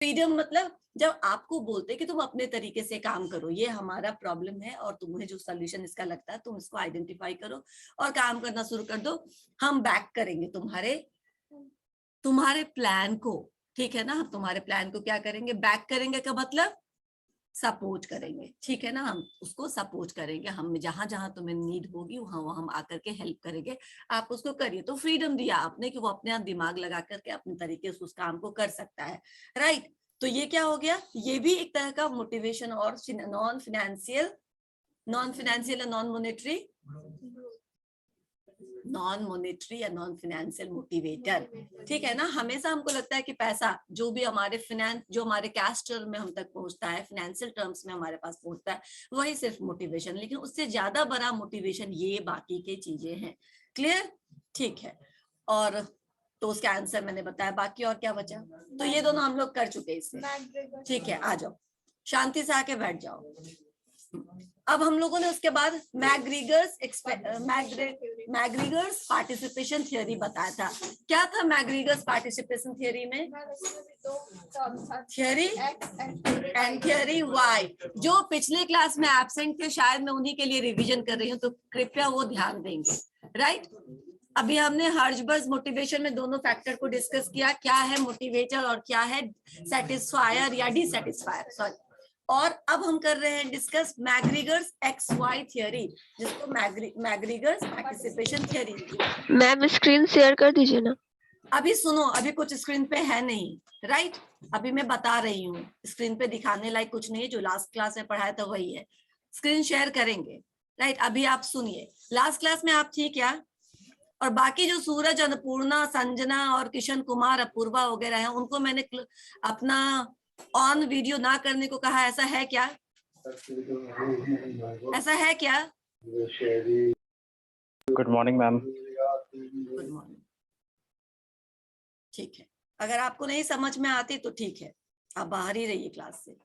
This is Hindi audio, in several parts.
फ्रीडम मतलब जब आपको बोलते कि तुम अपने तरीके से काम करो, ये हमारा प्रॉब्लम है और तुम्हें जो सोल्यूशन इसका लगता है तुम इसको आइडेंटिफाई करो और काम करना शुरू कर दो, हम बैक करेंगे तुम्हारे प्लान को, ठीक है ना। हम तुम्हारे प्लान को क्या करेंगे, बैक करेंगे का मतलब सपोर्ट करेंगे, ठीक है ना। हम उसको सपोर्ट करेंगे, हम जहां जहां तुम्हें नीड होगी वहां वहां हम आकर के हेल्प करेंगे, आप उसको करिए। तो फ्रीडम दिया आपने कि वो अपने आप दिमाग लगा करके अपने तरीके से उस काम को कर सकता है, राइट। तो ये क्या हो गया, ये भी एक तरह का मोटिवेशन और नॉन फाइनेंशियल या नॉन मॉनेटरी या नॉन फाइनेंशियल मोटिवेटर, ठीक है ना। हमेशा हमको लगता है कि पैसा जो भी हमारे जो हमारे कैश टर्म में हम तक पहुंचता है, फाइनेंशियल टर्म्स में हमारे पास पहुंचता है, वही सिर्फ मोटिवेशन, लेकिन उससे ज्यादा बड़ा मोटिवेशन ये बाकी की चीजें हैं। क्लियर, ठीक है। और तो उसका आंसर मैंने बताया, बाकी और क्या बचा, तो ये दोनों हम लोग कर चुके इससे, ठीक है। आ जाओ, शांति से आके बैठ जाओ। अब हम लोगों ने उसके बाद मैग्रीगर्स पार्टिसिपेशन थियोरी बताया था। क्या था मैग्रीगर्स पार्टिसिपेशन थियोरी में, थियोरी एंड थियोरी वाई। जो पिछले क्लास में एब्सेंट थे, शायद मैं उन्हीं के लिए रिवीजन कर रही हूँ, तो कृपया वो ध्यान देंगे, राइट। अभी हमने हर्जबर्ग मोटिवेशन में दोनों फैक्टर को डिस्कस किया, क्या है मोटिवेटर और क्या है सेटिस्फायर या डिससेटिस्फायर, सॉरी। और अब हम कर रहे हैं डिस्कस मैग्रीगर्स XY थियोरी, जिसको McGregor's participation theory. Ma'am screen share कर दीजिए ना। अभी सुनो, अभी कुछ स्क्रीन पे है नहीं, राइट। अभी मैं बता रही हूँ, स्क्रीन पे दिखाने लायक कुछ नहीं है, जो लास्ट क्लास में पढ़ाया था वही है। स्क्रीन शेयर करेंगे, राइट। अभी आप सुनिए, लास्ट क्लास में आप थी क्या, और बाकी जो सूरज, अन्नपूर्णा, संजना और किशन कुमार, अपूर्वा वगैरह हैं, उनको मैंने अपना ऑन वीडियो ना करने को कहा, ऐसा है क्या, ऐसा है क्या? Good morning ma'am. Good morning, ठीक है। अगर आपको नहीं समझ में आती तो ठीक है, आप बाहर ही रहिए क्लास से।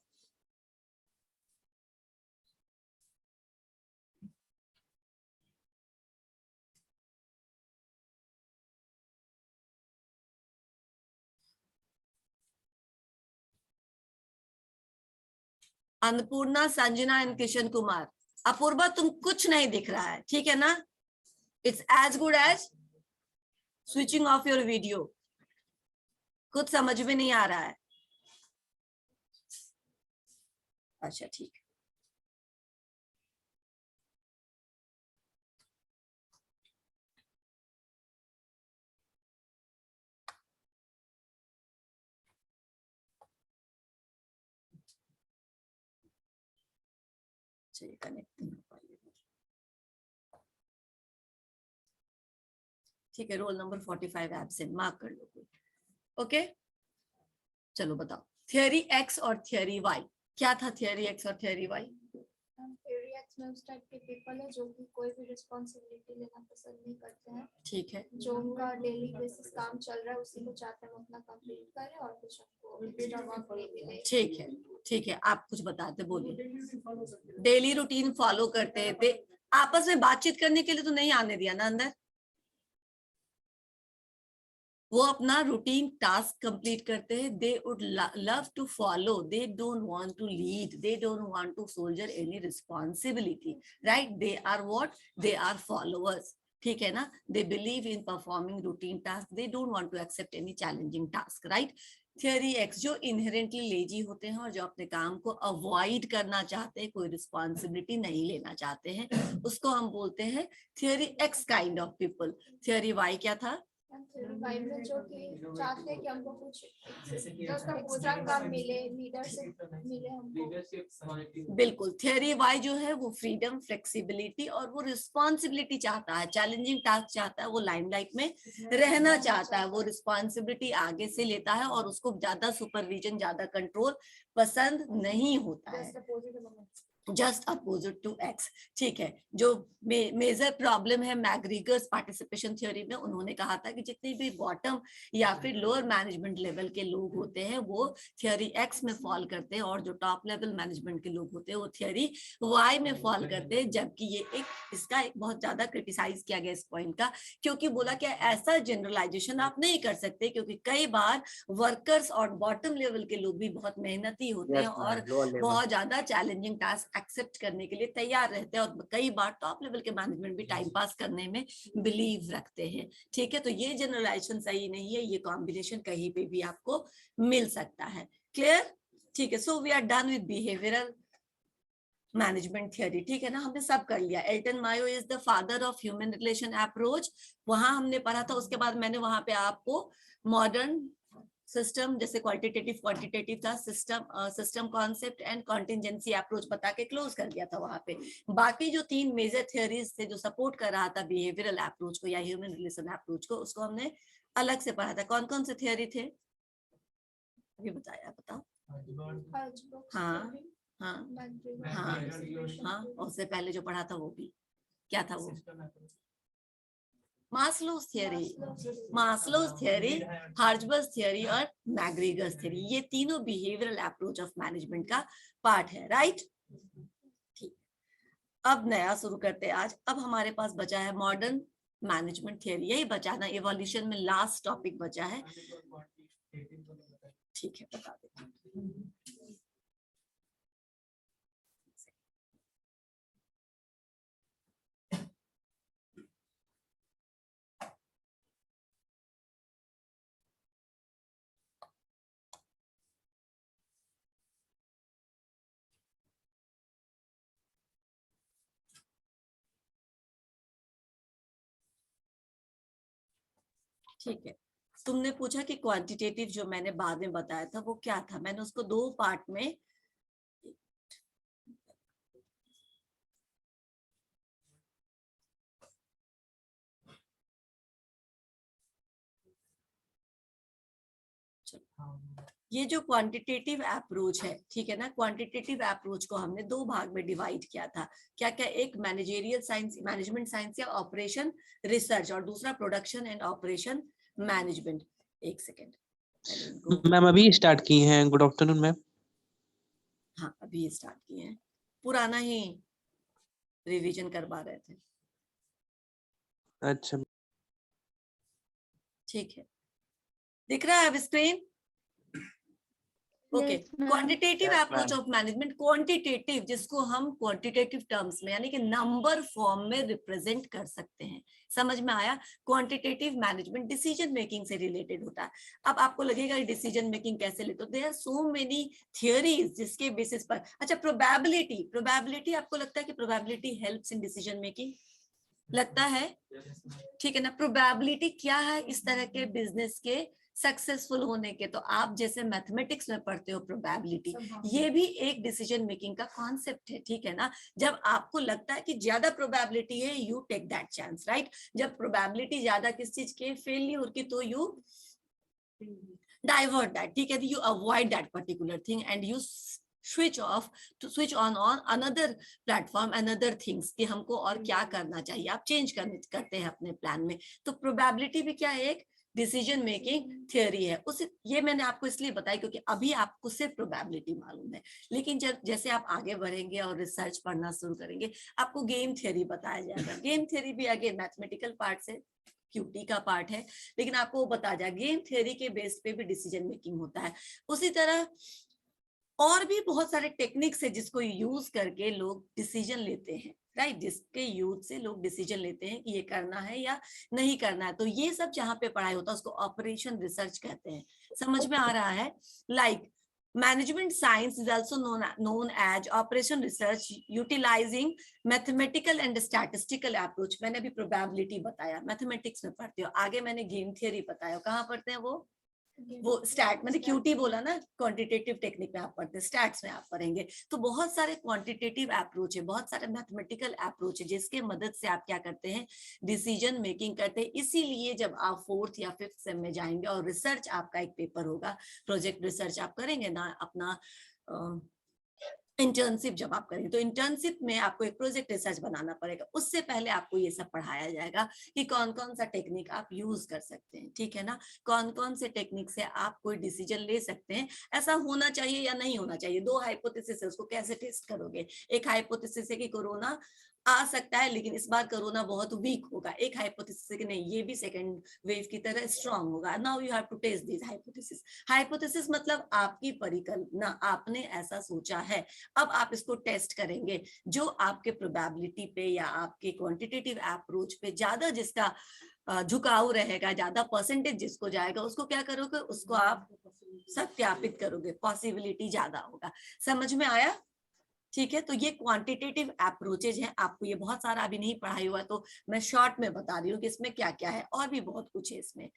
अन्नपूर्णा, संजना एंड किशन कुमार। अपूर्वा तुम कुछ नहीं दिख रहा है, ठीक है ना। It's as good as switching off your video. कुछ समझ में नहीं आ रहा है, अच्छा ठीक है। चलिए कनेक्ट नहीं हो पाएगी, ठीक है। रोल नंबर 45 एब्सेंट, मार्क कर लो कोई, ओके। चलो बताओ, थियरी एक्स और थियरी वाई। क्या था थियरी एक्स और थियरी वाई? थियरी एक्स में उस टाइप के पीपल है जो कि कोई भी रिस्पांसिबिलिटी लेना पसंद नहीं करते हैं, ठीक है, जो उनका डेली बेसिस काम चल रहा है उसी को चाहते हैं अपना कंप्लीट करें और कुछ उनको एक्स्ट्रा वर्क नहीं मिले। ठीक है, ठीक है। आप कुछ बताते, बोलिए। डेली रूटीन फॉलो करते थे, आपस में बातचीत करने के लिए तो नहीं आने दिया ना अंदर। वो अपना रूटीन टास्क कंप्लीट करते हैं, they would love to follow, they don't want to lead, they don't want to soldier any responsibility, right. They are what, they are followers, ठीक है ना। They believe in performing routine task, they don't want to accept any challenging task, right. Theory X जो इनहेरेंटली लेजी होते हैं और जो अपने काम को अवॉइड करना चाहते हैं, कोई रिस्पॉन्सिबिलिटी नहीं लेना चाहते हैं, उसको हम बोलते हैं theory X kind of people. Theory Y क्या था? थियरी वाई में जो कि चाहते हैं कि हमको कुछ एक्स्ट्रा काम मिले, लीडरशिप मिले हमको। बिल्कुल, थियरी वाई जो है वो फ्रीडम, फ्लेक्सिबिलिटी और वो रिस्पॉन्सिबिलिटी चाहता है, चैलेंजिंग टास्क चाहता है, वो लाइमलाइट में रहना चाहता है, वो रिस्पॉन्सिबिलिटी आगे से लेता है और उसको ज्यादा सुपरविजन, ज्यादा कंट्रोल पसंद नहीं होता है। Just opposite to X. ठीक है, जो मेजर प्रॉब्लम है मैग्रीगर्स पार्टिसिपेशन थ्योरी में, उन्होंने कहा था कि जितने भी बॉटम या फिर लोअर मैनेजमेंट लेवल के लोग होते हैं वो थियोरी एक्स में फॉल करते हैं, और जो टॉप लेवल मैनेजमेंट के लोग होते हैं वो थियोरी वाई में फॉल करते हैं। जबकि ये इसका एक बहुत ज्यादा क्रिटिसाइज किया गया इस पॉइंट का, क्योंकि बोला क्या ऐसा जनरलाइजेशन आप नहीं कर सकते, क्योंकि कई बार वर्कर्स और बॉटम लेवल के लोग भी बहुत मेहनती होते हैं और बहुत ज्यादा चैलेंजिंग टास्क एक्सेप्ट करने के लिए तैयार रहते हैं, और कई बार टॉप लेवल के मैनेजमेंट भी टाइम पास करने में बिलीव रखते हैं। ठीक है, तो ये जनरलाइजेशन सही नहीं है, ये कॉम्बिनेशन कहीं पे भी आपको मिल सकता है। क्लियर? ठीक है, so we are done with behavioural management theory. ठीक है ना, हमने सब कर लिया। Elton Mayo is the father of human relation approach, वहां हमने पढ़ा था। उसके बाद मैंने वहां पे आपको मॉडर्न सिस्टम, जैसे क्वालिटेटिव क्वांटिटेटिव था, system concept and contingency approach बता के क्लोज कर दिया था वहां पे। बाकी जो 3 मेजर थियरीज थे जो सपोर्ट कर रहा था बिहेवियरल अप्रोच को या ह्यूमन रिलेशन अप्रोच को, उसको हमने अलग से पढ़ा था। कौन कौन से थियरी थे अभी बताया, बताओ। हाँ हाँ हाँ हाँ, उससे पहले जो पढ़ा था वो भी क्या था, वो मास्लोस थियरी, हार्जबर्ग थियरी और मैग्रीगर्स थियरी, ये तीनों बिहेवियरल अप्रोच ऑफ मैनेजमेंट का पार्ट है। राइट? ठीक, अब नया शुरू करते हैं आज। अब हमारे पास बचा है मॉडर्न मैनेजमेंट थियरी, यही बचा ना, इवोल्यूशन में लास्ट टॉपिक बचा है। ठीक है, बता देते हैं। ठीक है, तुमने पूछा कि क्वांटिटेटिव जो मैंने बाद में बताया था वो क्या था। मैंने उसको 2 पार्ट में, ये जो क्वांटिटेटिव अप्रोच है, ठीक है ना, क्वांटिटेटिव अप्रोच को हमने 2 भाग में डिवाइड किया था। क्या क्या? एक मैनेजरियल साइंस, मैनेजमेंट साइंस या ऑपरेशन रिसर्च, और दूसरा प्रोडक्शन एंड ऑपरेशन मैनेजमेंट। एक सेकेंड मैम अभी स्टार्ट की हैं। Good afternoon ma'am. हाँ, अभी स्टार्ट किए हैं, पुराना ही रिवीजन करवा रहे थे। अच्छा, ठीक है, दिख रहा है अब screen? Okay, quantitative approach of management, quantitative जिसको हम क्वांटिटेटिव टर्म्स में यानी कि नंबर फॉर्म में रिप्रेजेंट कर सकते हैं। समझ में आया? क्वांटिटेटिव मैनेजमेंट डिसीजन मेकिंग से रिलेटेड होता है। अब आपको लगेगा डिसीजन मेकिंग कैसे लेते हो, there are so many theories जिसके बेसिस पर। अच्छा, प्रोबेबिलिटी आपको लगता है कि probability helps in decision making? लगता है? ठीक है ना, प्रोबेबिलिटी क्या है इस तरह के बिजनेस के सक्सेसफुल होने के? तो आप जैसे मैथमेटिक्स में पढ़ते हो प्रोबेबिलिटी, ये भी एक डिसीजन मेकिंग का कॉन्सेप्ट है। ठीक है ना, जब आपको लगता है कि ज्यादा प्रोबेबिलिटी है, you take that chance, right? जब प्रोबेबिलिटी ज्यादा किस चीज के? फेलियर की, तो यू डाइवर्ट दैट। ठीक है, you avoid that particular thing and you switch off to switch on another platform, another things, कि हमको और क्या करना चाहिए, आप चेंज करते हैं अपने प्लान में। तो प्रोबेबिलिटी भी क्या है? एक डिसीजन मेकिंग थियरी है। उस ये मैंने आपको इसलिए बताई क्योंकि अभी आपको सिर्फ प्रोबेबिलिटी मालूम है, लेकिन जब जैसे आप आगे बढ़ेंगे और रिसर्च पढ़ना शुरू करेंगे, आपको गेम थियरी बताया जाएगा। गेम थियरी भी आगे मैथमेटिकल पार्ट से क्यूटी का पार्ट है, लेकिन आपको वो बता जाए गेम थियरी के बेस पे भी डिसीजन मेकिंग होता है। उसी तरह और भी बहुत सारे टेक्निक्स है जिसको यूज करके लोग डिसीजन लेते हैं, राइट? जिसके यूज से लोग डिसीजन लेते हैं कि ये करना है या नहीं करना है। तो ये सब जहाँ पे पढ़ाई होता है उसको ऑपरेशन रिसर्च कहते हैं। समझ में आ रहा है? Like management science is also known as operation research utilising mathematical and statistical approach. मैंने अभी प्रोबेबिलिटी बताया, मैथमेटिक्स में पढ़ते हो। आगे मैंने गेम थियरी बताया, कहाँ पढ़ते हैं वो स्टैट, मैंने क्यूटी बोला ना, क्वांटिटेटिव टेक्निक में आप पढ़ते हैं, स्टैट्स में आप पढ़ेंगे। तो बहुत सारे क्वांटिटेटिव अप्रोच है, बहुत सारे मैथमेटिकल अप्रोच है जिसके मदद से आप क्या करते हैं? डिसीजन मेकिंग करते हैं। इसीलिए जब आप 4th या 5th सेम में जाएंगे और रिसर्च आपका एक पेपर होगा, प्रोजेक्ट रिसर्च आप करेंगे ना अपना इंटर्नशिप जब आप करेंगे तो इंटर्नशिप में आपको एक प्रोजेक्ट रिसर्च बनाना पड़ेगा, उससे पहले आपको ये सब पढ़ाया जाएगा कि कौन कौन सा टेक्निक आप यूज कर सकते हैं, ठीक है ना, कौन कौन से टेक्निक से आप कोई डिसीजन ले सकते हैं, ऐसा होना चाहिए या नहीं होना चाहिए। दो हाइपोथेसिस है, उसको कैसे टेस्ट करोगे। एक हाइपोथेसिस है कि कोरोना आ सकता है लेकिन इस बार कोरोना बहुत वीक होगा, एक हाइपोथेसिस है कि नहीं ये भी सेकेंड वेव की तरह स्ट्रांग होगा। Now you have to test this hypothesis. Hypothesis मतलब आपकी परिकल्पना, आपने ऐसा सोचा है, अब आप इसको टेस्ट करेंगे। जो आपके प्रोबेबिलिटी पे या आपके क्वांटिटेटिव अप्रोच पे ज्यादा जिसका झुकाव रहेगा, ज्यादा परसेंटेज जिसको जाएगा, उसको क्या करोगे, उसको आप सत्यापित करोगे, पॉसिबिलिटी ज्यादा होगा। समझ में आया? ठीक है, तो ये क्वांटिटेटिव अप्रोचेज हैं। आपको ये बहुत सारा अभी नहीं पढ़ाई हुआ तो मैं शॉर्ट में बता रही हूँ कि इसमें क्या क्या है, और भी बहुत कुछ है इसमें।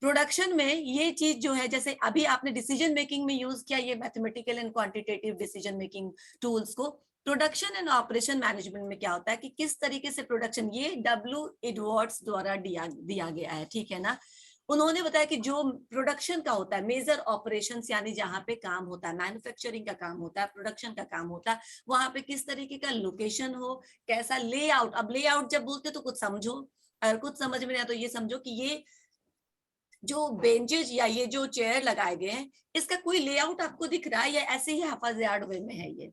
प्रोडक्शन में ये चीज जो है, जैसे अभी आपने डिसीजन मेकिंग में यूज किया ये mathematical and quantitative decision making tools को, प्रोडक्शन एंड ऑपरेशन मैनेजमेंट में क्या होता है कि किस तरीके से प्रोडक्शन, ये डब्ल्यू एडवर्ड्स द्वारा दिया गया है, ठीक है ना। उन्होंने बताया कि जो प्रोडक्शन का होता है, मेजर ऑपरेशंस यानी जहां पे काम होता है, मैन्युफैक्चरिंग का काम होता है, प्रोडक्शन का काम होता है, वहां पे किस तरीके का लोकेशन हो, कैसा लेआउट। अब लेआउट जब बोलते तो कुछ समझो, अगर कुछ समझ में नहीं आया तो ये समझो कि ये जो बेंचेज या ये जो चेयर लगाए गए हैं, इसका कोई लेआउट आपको दिख रहा है या ऐसे ही हाफाजार्ड वे में है? ये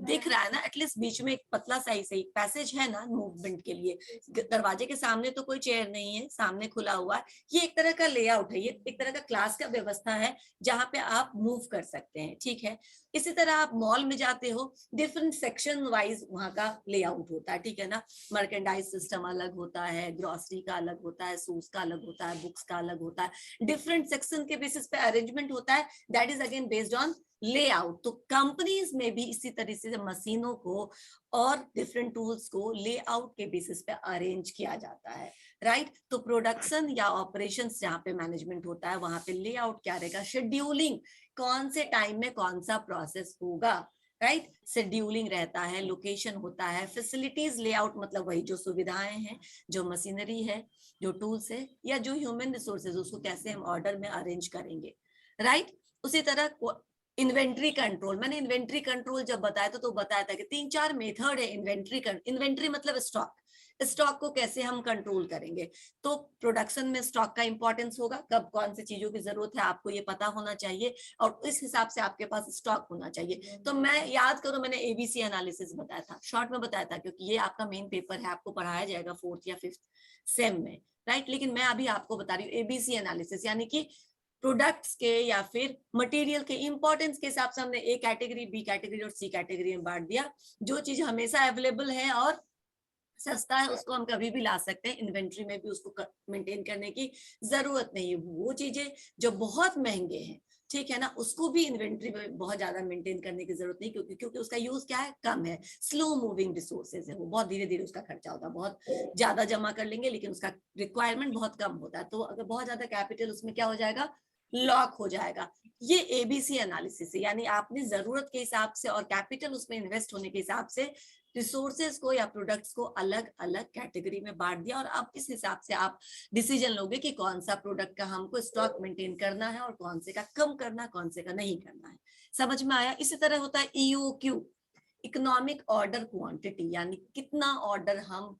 दिख रहा है ना, एटलीस्ट बीच में एक पतला सा ही सही पैसेज है ना मूवमेंट के लिए। दरवाजे के सामने तो कोई चेयर नहीं है, सामने खुला हुआ है, ये एक तरह का लेआउट है, ये एक तरह का क्लास का व्यवस्था है जहां पे आप मूव कर सकते हैं, ठीक है। इसी तरह आप मॉल में जाते हो, डिफरेंट सेक्शन वाइज वहां का लेआउट होता है, ठीक है ना। मर्केंडाइज सिस्टम अलग होता है, ग्रोसरी का अलग होता है, शूज का अलग होता है, बुक्स का अलग होता है, डिफरेंट सेक्शन के बेसिस पे अरेंजमेंट होता है, that is again based on layout. तो कंपनीज में भी इसी तरह से मशीनों को और डिफरेंट टूल्स को लेआउट के बेसिस पे अरेंज किया जाता है, राइट। तो प्रोडक्शन या ऑपरेशंस जहाँ पे मैनेजमेंट होता है वहां पे लेआउट क्या रहेगा, शेड्यूलिंग, कौन से टाइम में कौन सा प्रोसेस होगा, राइट। शेड्यूलिंग रहता है, लोकेशन होता है, फैसिलिटीज लेआउट मतलब वही जो सुविधाएं हैं, जो मशीनरी है, जो टूल्स है, या जो ह्यूमन रिसोर्सेज उसको कैसे हम ऑर्डर में अरेंज करेंगे, राइट। उसी तरह इन्वेंट्री कंट्रोल, मैंने इन्वेंट्री कंट्रोल जब बताया तो बताया था कि 3-4 मेथड है इन्वेंट्री इन्वेंट्री मतलब स्टॉक, स्टॉक को कैसे हम कंट्रोल करेंगे। तो प्रोडक्शन में स्टॉक का इंपॉर्टेंस होगा, कब कौन सी चीजों की जरूरत है आपको ये पता होना चाहिए, और इस हिसाब से आपके पास स्टॉक होना चाहिए। तो मैं याद करूं, मैंने एबीसी एनालिसिस बताया था, शॉर्ट में बताया था, क्योंकि ये आपका मेन पेपर है, आपको पढ़ाया जाएगा 4th या 5th सेम में, राइट। लेकिन मैं अभी आपको बता रही हूँ एबीसी एनालिसिस, यानी कि प्रोडक्ट्स के या फिर मटेरियल के इंपॉर्टेंस के हिसाब से हमने ए कैटेगरी, बी कैटेगरी और सी कैटेगरी में बांट दिया। जो चीज हमेशा अवेलेबल है और सस्ता है उसको हम कभी भी ला सकते हैं, इन्वेंट्री में भी उसको मेंटेन करने की जरूरत नहीं है। वो चीजें जो बहुत महंगे हैं, ठीक है ना, उसको भी इन्वेंट्री में बहुत ज्यादा मेंटेन करने की जरूरत नहीं, क्योंकि उसका यूज क्या है, कम है, स्लो मूविंग रिसोर्सेज है, वो बहुत धीरे धीरे उसका खर्चा होता है, बहुत ज्यादा जमा कर लेंगे लेकिन उसका रिक्वायरमेंट बहुत कम होता है। तो अगर बहुत ज्यादा कैपिटल उसमें क्या हो जाएगा, लॉक हो जाएगा। ये एबीसी एनालिसिस है, यानी आपने जरूरत के हिसाब से और कैपिटल उसमें इन्वेस्ट होने के हिसाब से रिसोर्सेज को या प्रोडक्ट्स को अलग अलग कैटेगरी में बांट दिया, और अब इस हिसाब से आप डिसीजन लोगे कि कौन सा प्रोडक्ट का हमको स्टॉक मेंटेन करना है और कौन से का कम करना, कौन से का नहीं करना है। समझ में आया? इसी तरह होता है ईओक्यू, इकोनॉमिक ऑर्डर क्वांटिटी, यानी कितना ऑर्डर हम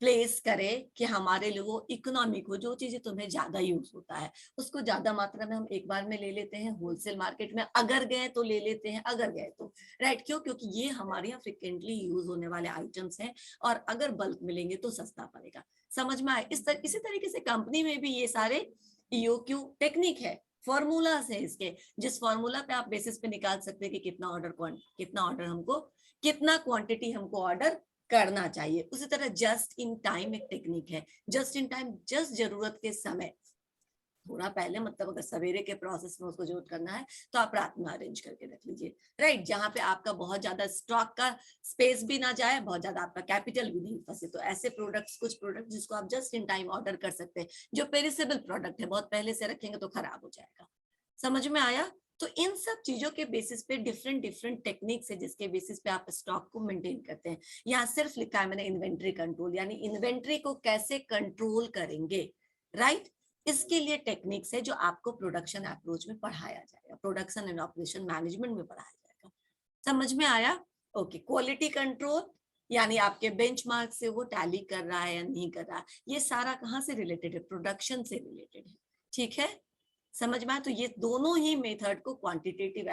प्लेस करें कि हमारे लोगों इकोनॉमिक हो, जो चीजें तुम्हें ज्यादा यूज होता है उसको ज्यादा मात्रा में हम एक बार में ले लेते हैं, होलसेल मार्केट में अगर गए तो ले लेते हैं, अगर गए तो, राइट। क्यों? क्योंकि ये हमारे यहाँ फ्रिक्वेंटली यूज होने वाले आइटम्स हैं और अगर बल्क में लेंगे तो सस्ता पड़ेगा। समझ में आए? इसी तरीके से कंपनी में भी ये सारे ईओक्यू टेक्निक है, फॉर्मूलास है इसके, जिस फॉर्मूला पे आप बेसिस पे निकाल सकते हैं कि कितना ऑर्डर हमको, कितना क्वांटिटी हमको ऑर्डर करना चाहिए। उसी तरह जस्ट इन टाइम एक टेक्निक है, जस्ट इन टाइम, जस्ट जरूरत के समय, थोड़ा पहले, मतलब अगर सवेरे के प्रोसेस में उसको जरूरत करना है तो आप रात में अरेंज करके रख लीजिए, राइट, जहां पे आपका बहुत ज्यादा स्टॉक का स्पेस भी ना जाए, बहुत ज्यादा आपका कैपिटल भी नहीं फंसे। तो ऐसे प्रोडक्ट्स, कुछ प्रोडक्ट जिसको आप जस्ट इन टाइम ऑर्डर कर सकते हैं, जो पेरिसेबल प्रोडक्ट है, बहुत पहले से रखेंगे तो खराब हो जाएगा। समझ में आया? तो इन सब चीजों के बेसिस पे डिफरेंट टेक्निक्स है जिसके बेसिस पे आप स्टॉक को मेंटेन करते हैं। यहाँ सिर्फ लिखा है मैंने इन्वेंट्री कंट्रोल, यानी इन्वेंट्री को कैसे कंट्रोल करेंगे, राइट। इसके लिए टेक्निक्स है जो आपको प्रोडक्शन अप्रोच में पढ़ाया जाएगा, प्रोडक्शन एंड ऑपरेशन मैनेजमेंट में पढ़ाया जाएगा। समझ में आया? ओके, क्वालिटी कंट्रोल यानी आपके बेंचमार्क से वो टैली कर रहा है या नहीं कर रहा है, ये सारा कहाँ से रिलेटेड है? प्रोडक्शन से रिलेटेड है। ठीक है, समझ में आया? तो ये दोनों ही मेथड को क्वांटिटेटिव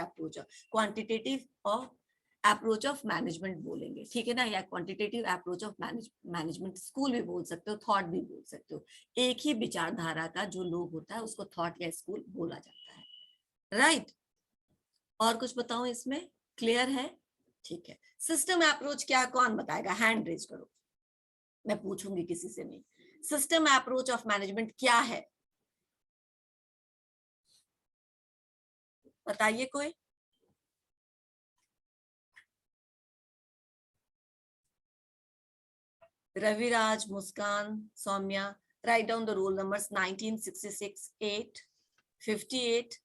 अप्रोच ऑफ मैनेजमेंट बोलेंगे, ठीक है ना, या quantitative approach of management school भी बोल सकते हो, थॉट भी बोल सकते हो। एक ही विचारधारा का जो लोग होता है उसको थॉट या स्कूल बोला जाता है, राइट? और कुछ बताऊं इसमें? क्लियर है? ठीक है। सिस्टम अप्रोच क्या, कौन बताएगा? हैंड रेज करो, मैं पूछूंगी किसी से नहीं। सिस्टम अप्रोच ऑफ मैनेजमेंट क्या है, बताइए कोई। Raviraj, Muskan, Saumya, write down the roll numbers 1966, 8, 58।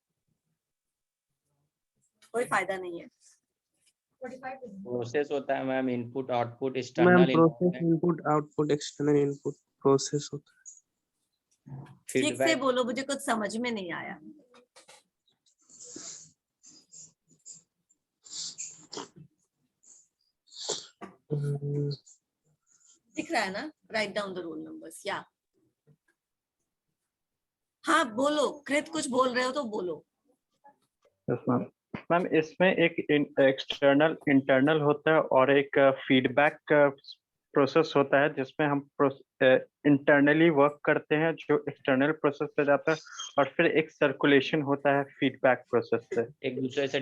कोई फायदा नहीं है। प्रोसेस होता है ma'am, input output ma'am external process input output external input process होता है। ठीक से बोलो, मुझे कुछ समझ में नहीं आया। दिख रहा है ना? Right down the roll numbers. या हाँ बोलो, कृत कुछ बोल रहे हो तो बोलो। मैम इसमें एक एक्सटर्नल इंटरनल होता है और एक फीडबैक प्रोसेस होता है जिसमें हम इंटरनली वर्क करते हैं जो एक्सटर्नल प्रोसेस पे जाता है, और फिर एक सर्कुलेशन होता है फीडबैक प्रोसेस से, एक दूसरे से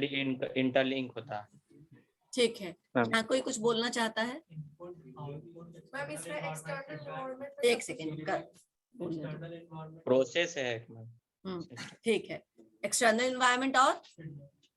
इंटरलिंक होता है। ठीक है, यहाँ कोई कुछ बोलना चाहता है? मैम इसमें एक्सटर्नल एनवायरनमेंट एक सेकेंड कर बोलने दो। प्रोसेस है एक मैम। ठीक है, एक्सटर्नल एनवायरनमेंट और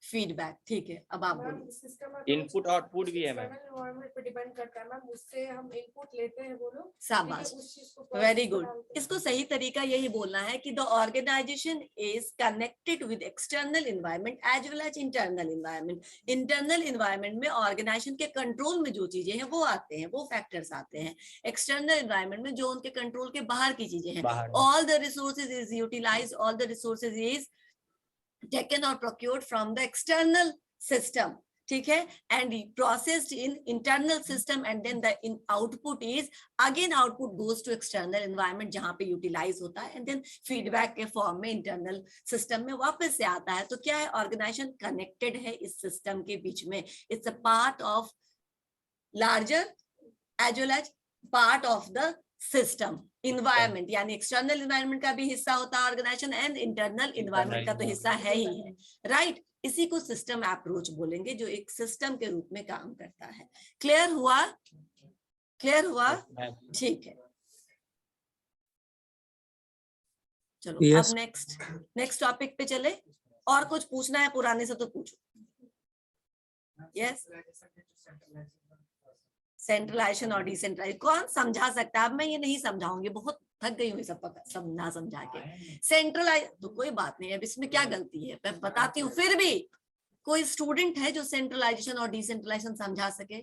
फीडबैक। ठीक है, अब आप बोलो। इनपुट आउटपुट भी है मैम। एक्सटर्नल एनवायरनमेंट पे डिपेंड करता है मैम, उससे हम इनपुट लेते हैं, बोलो। शाबाश, उस चीज को वेरी गुड। इसको सही तरीका यही बोलना है कि the organisation is connected with external environment as well as internal environment. Internal environment में ऑर्गेनाइजेशन के कंट्रोल में जो चीजें हैं वो आते हैं, वो फैक्टर्स आते हैं। एक्सटर्नल एनवायरनमेंट में जो उनके कंट्रोल के बाहर की चीजें हैं, all the resources is utilise, all the resources is taken or procured from the external system, ठीक है, and processed in internal system, and then the output is again output goes to external environment जहां पे utilize होता है, and then feedback के form में internal system में वापस से आता है। तो क्या है? organization connected है इस system के बीच में। it's a part of larger as well as part of the system. Environment यानी एक्सटर्नल इन्वायरमेंट का भी हिस्सा होता है ऑर्गेनाइजेशन, एंड इंटरनल इन्वायरमेंट का तो हिस्सा है ही है, राइट? इसी को सिस्टम अप्रोच बोलेंगे, जो एक सिस्टम के रूप में काम करता है। क्लियर हुआ? क्लियर हुआ? ठीक है, चलो Yes. अब नेक्स्ट टॉपिक पे चले। और कुछ पूछना है पुराने से तो पूछो। यस, सेंट्रलाइजेशन और डिसेंट्रलाइजेशन कौन समझा सकता है? अब मैं ये नहीं समझाऊंगी, बहुत थक गई हूँ सब समझा समझा के। सेंट्रलाइज तो कोई बात नहीं है, अब इसमें क्या गलती है मैं बताती हूँ। फिर भी कोई स्टूडेंट है जो सेंट्रलाइजेशन और डिसेंट्रलाइजेशन समझा सके?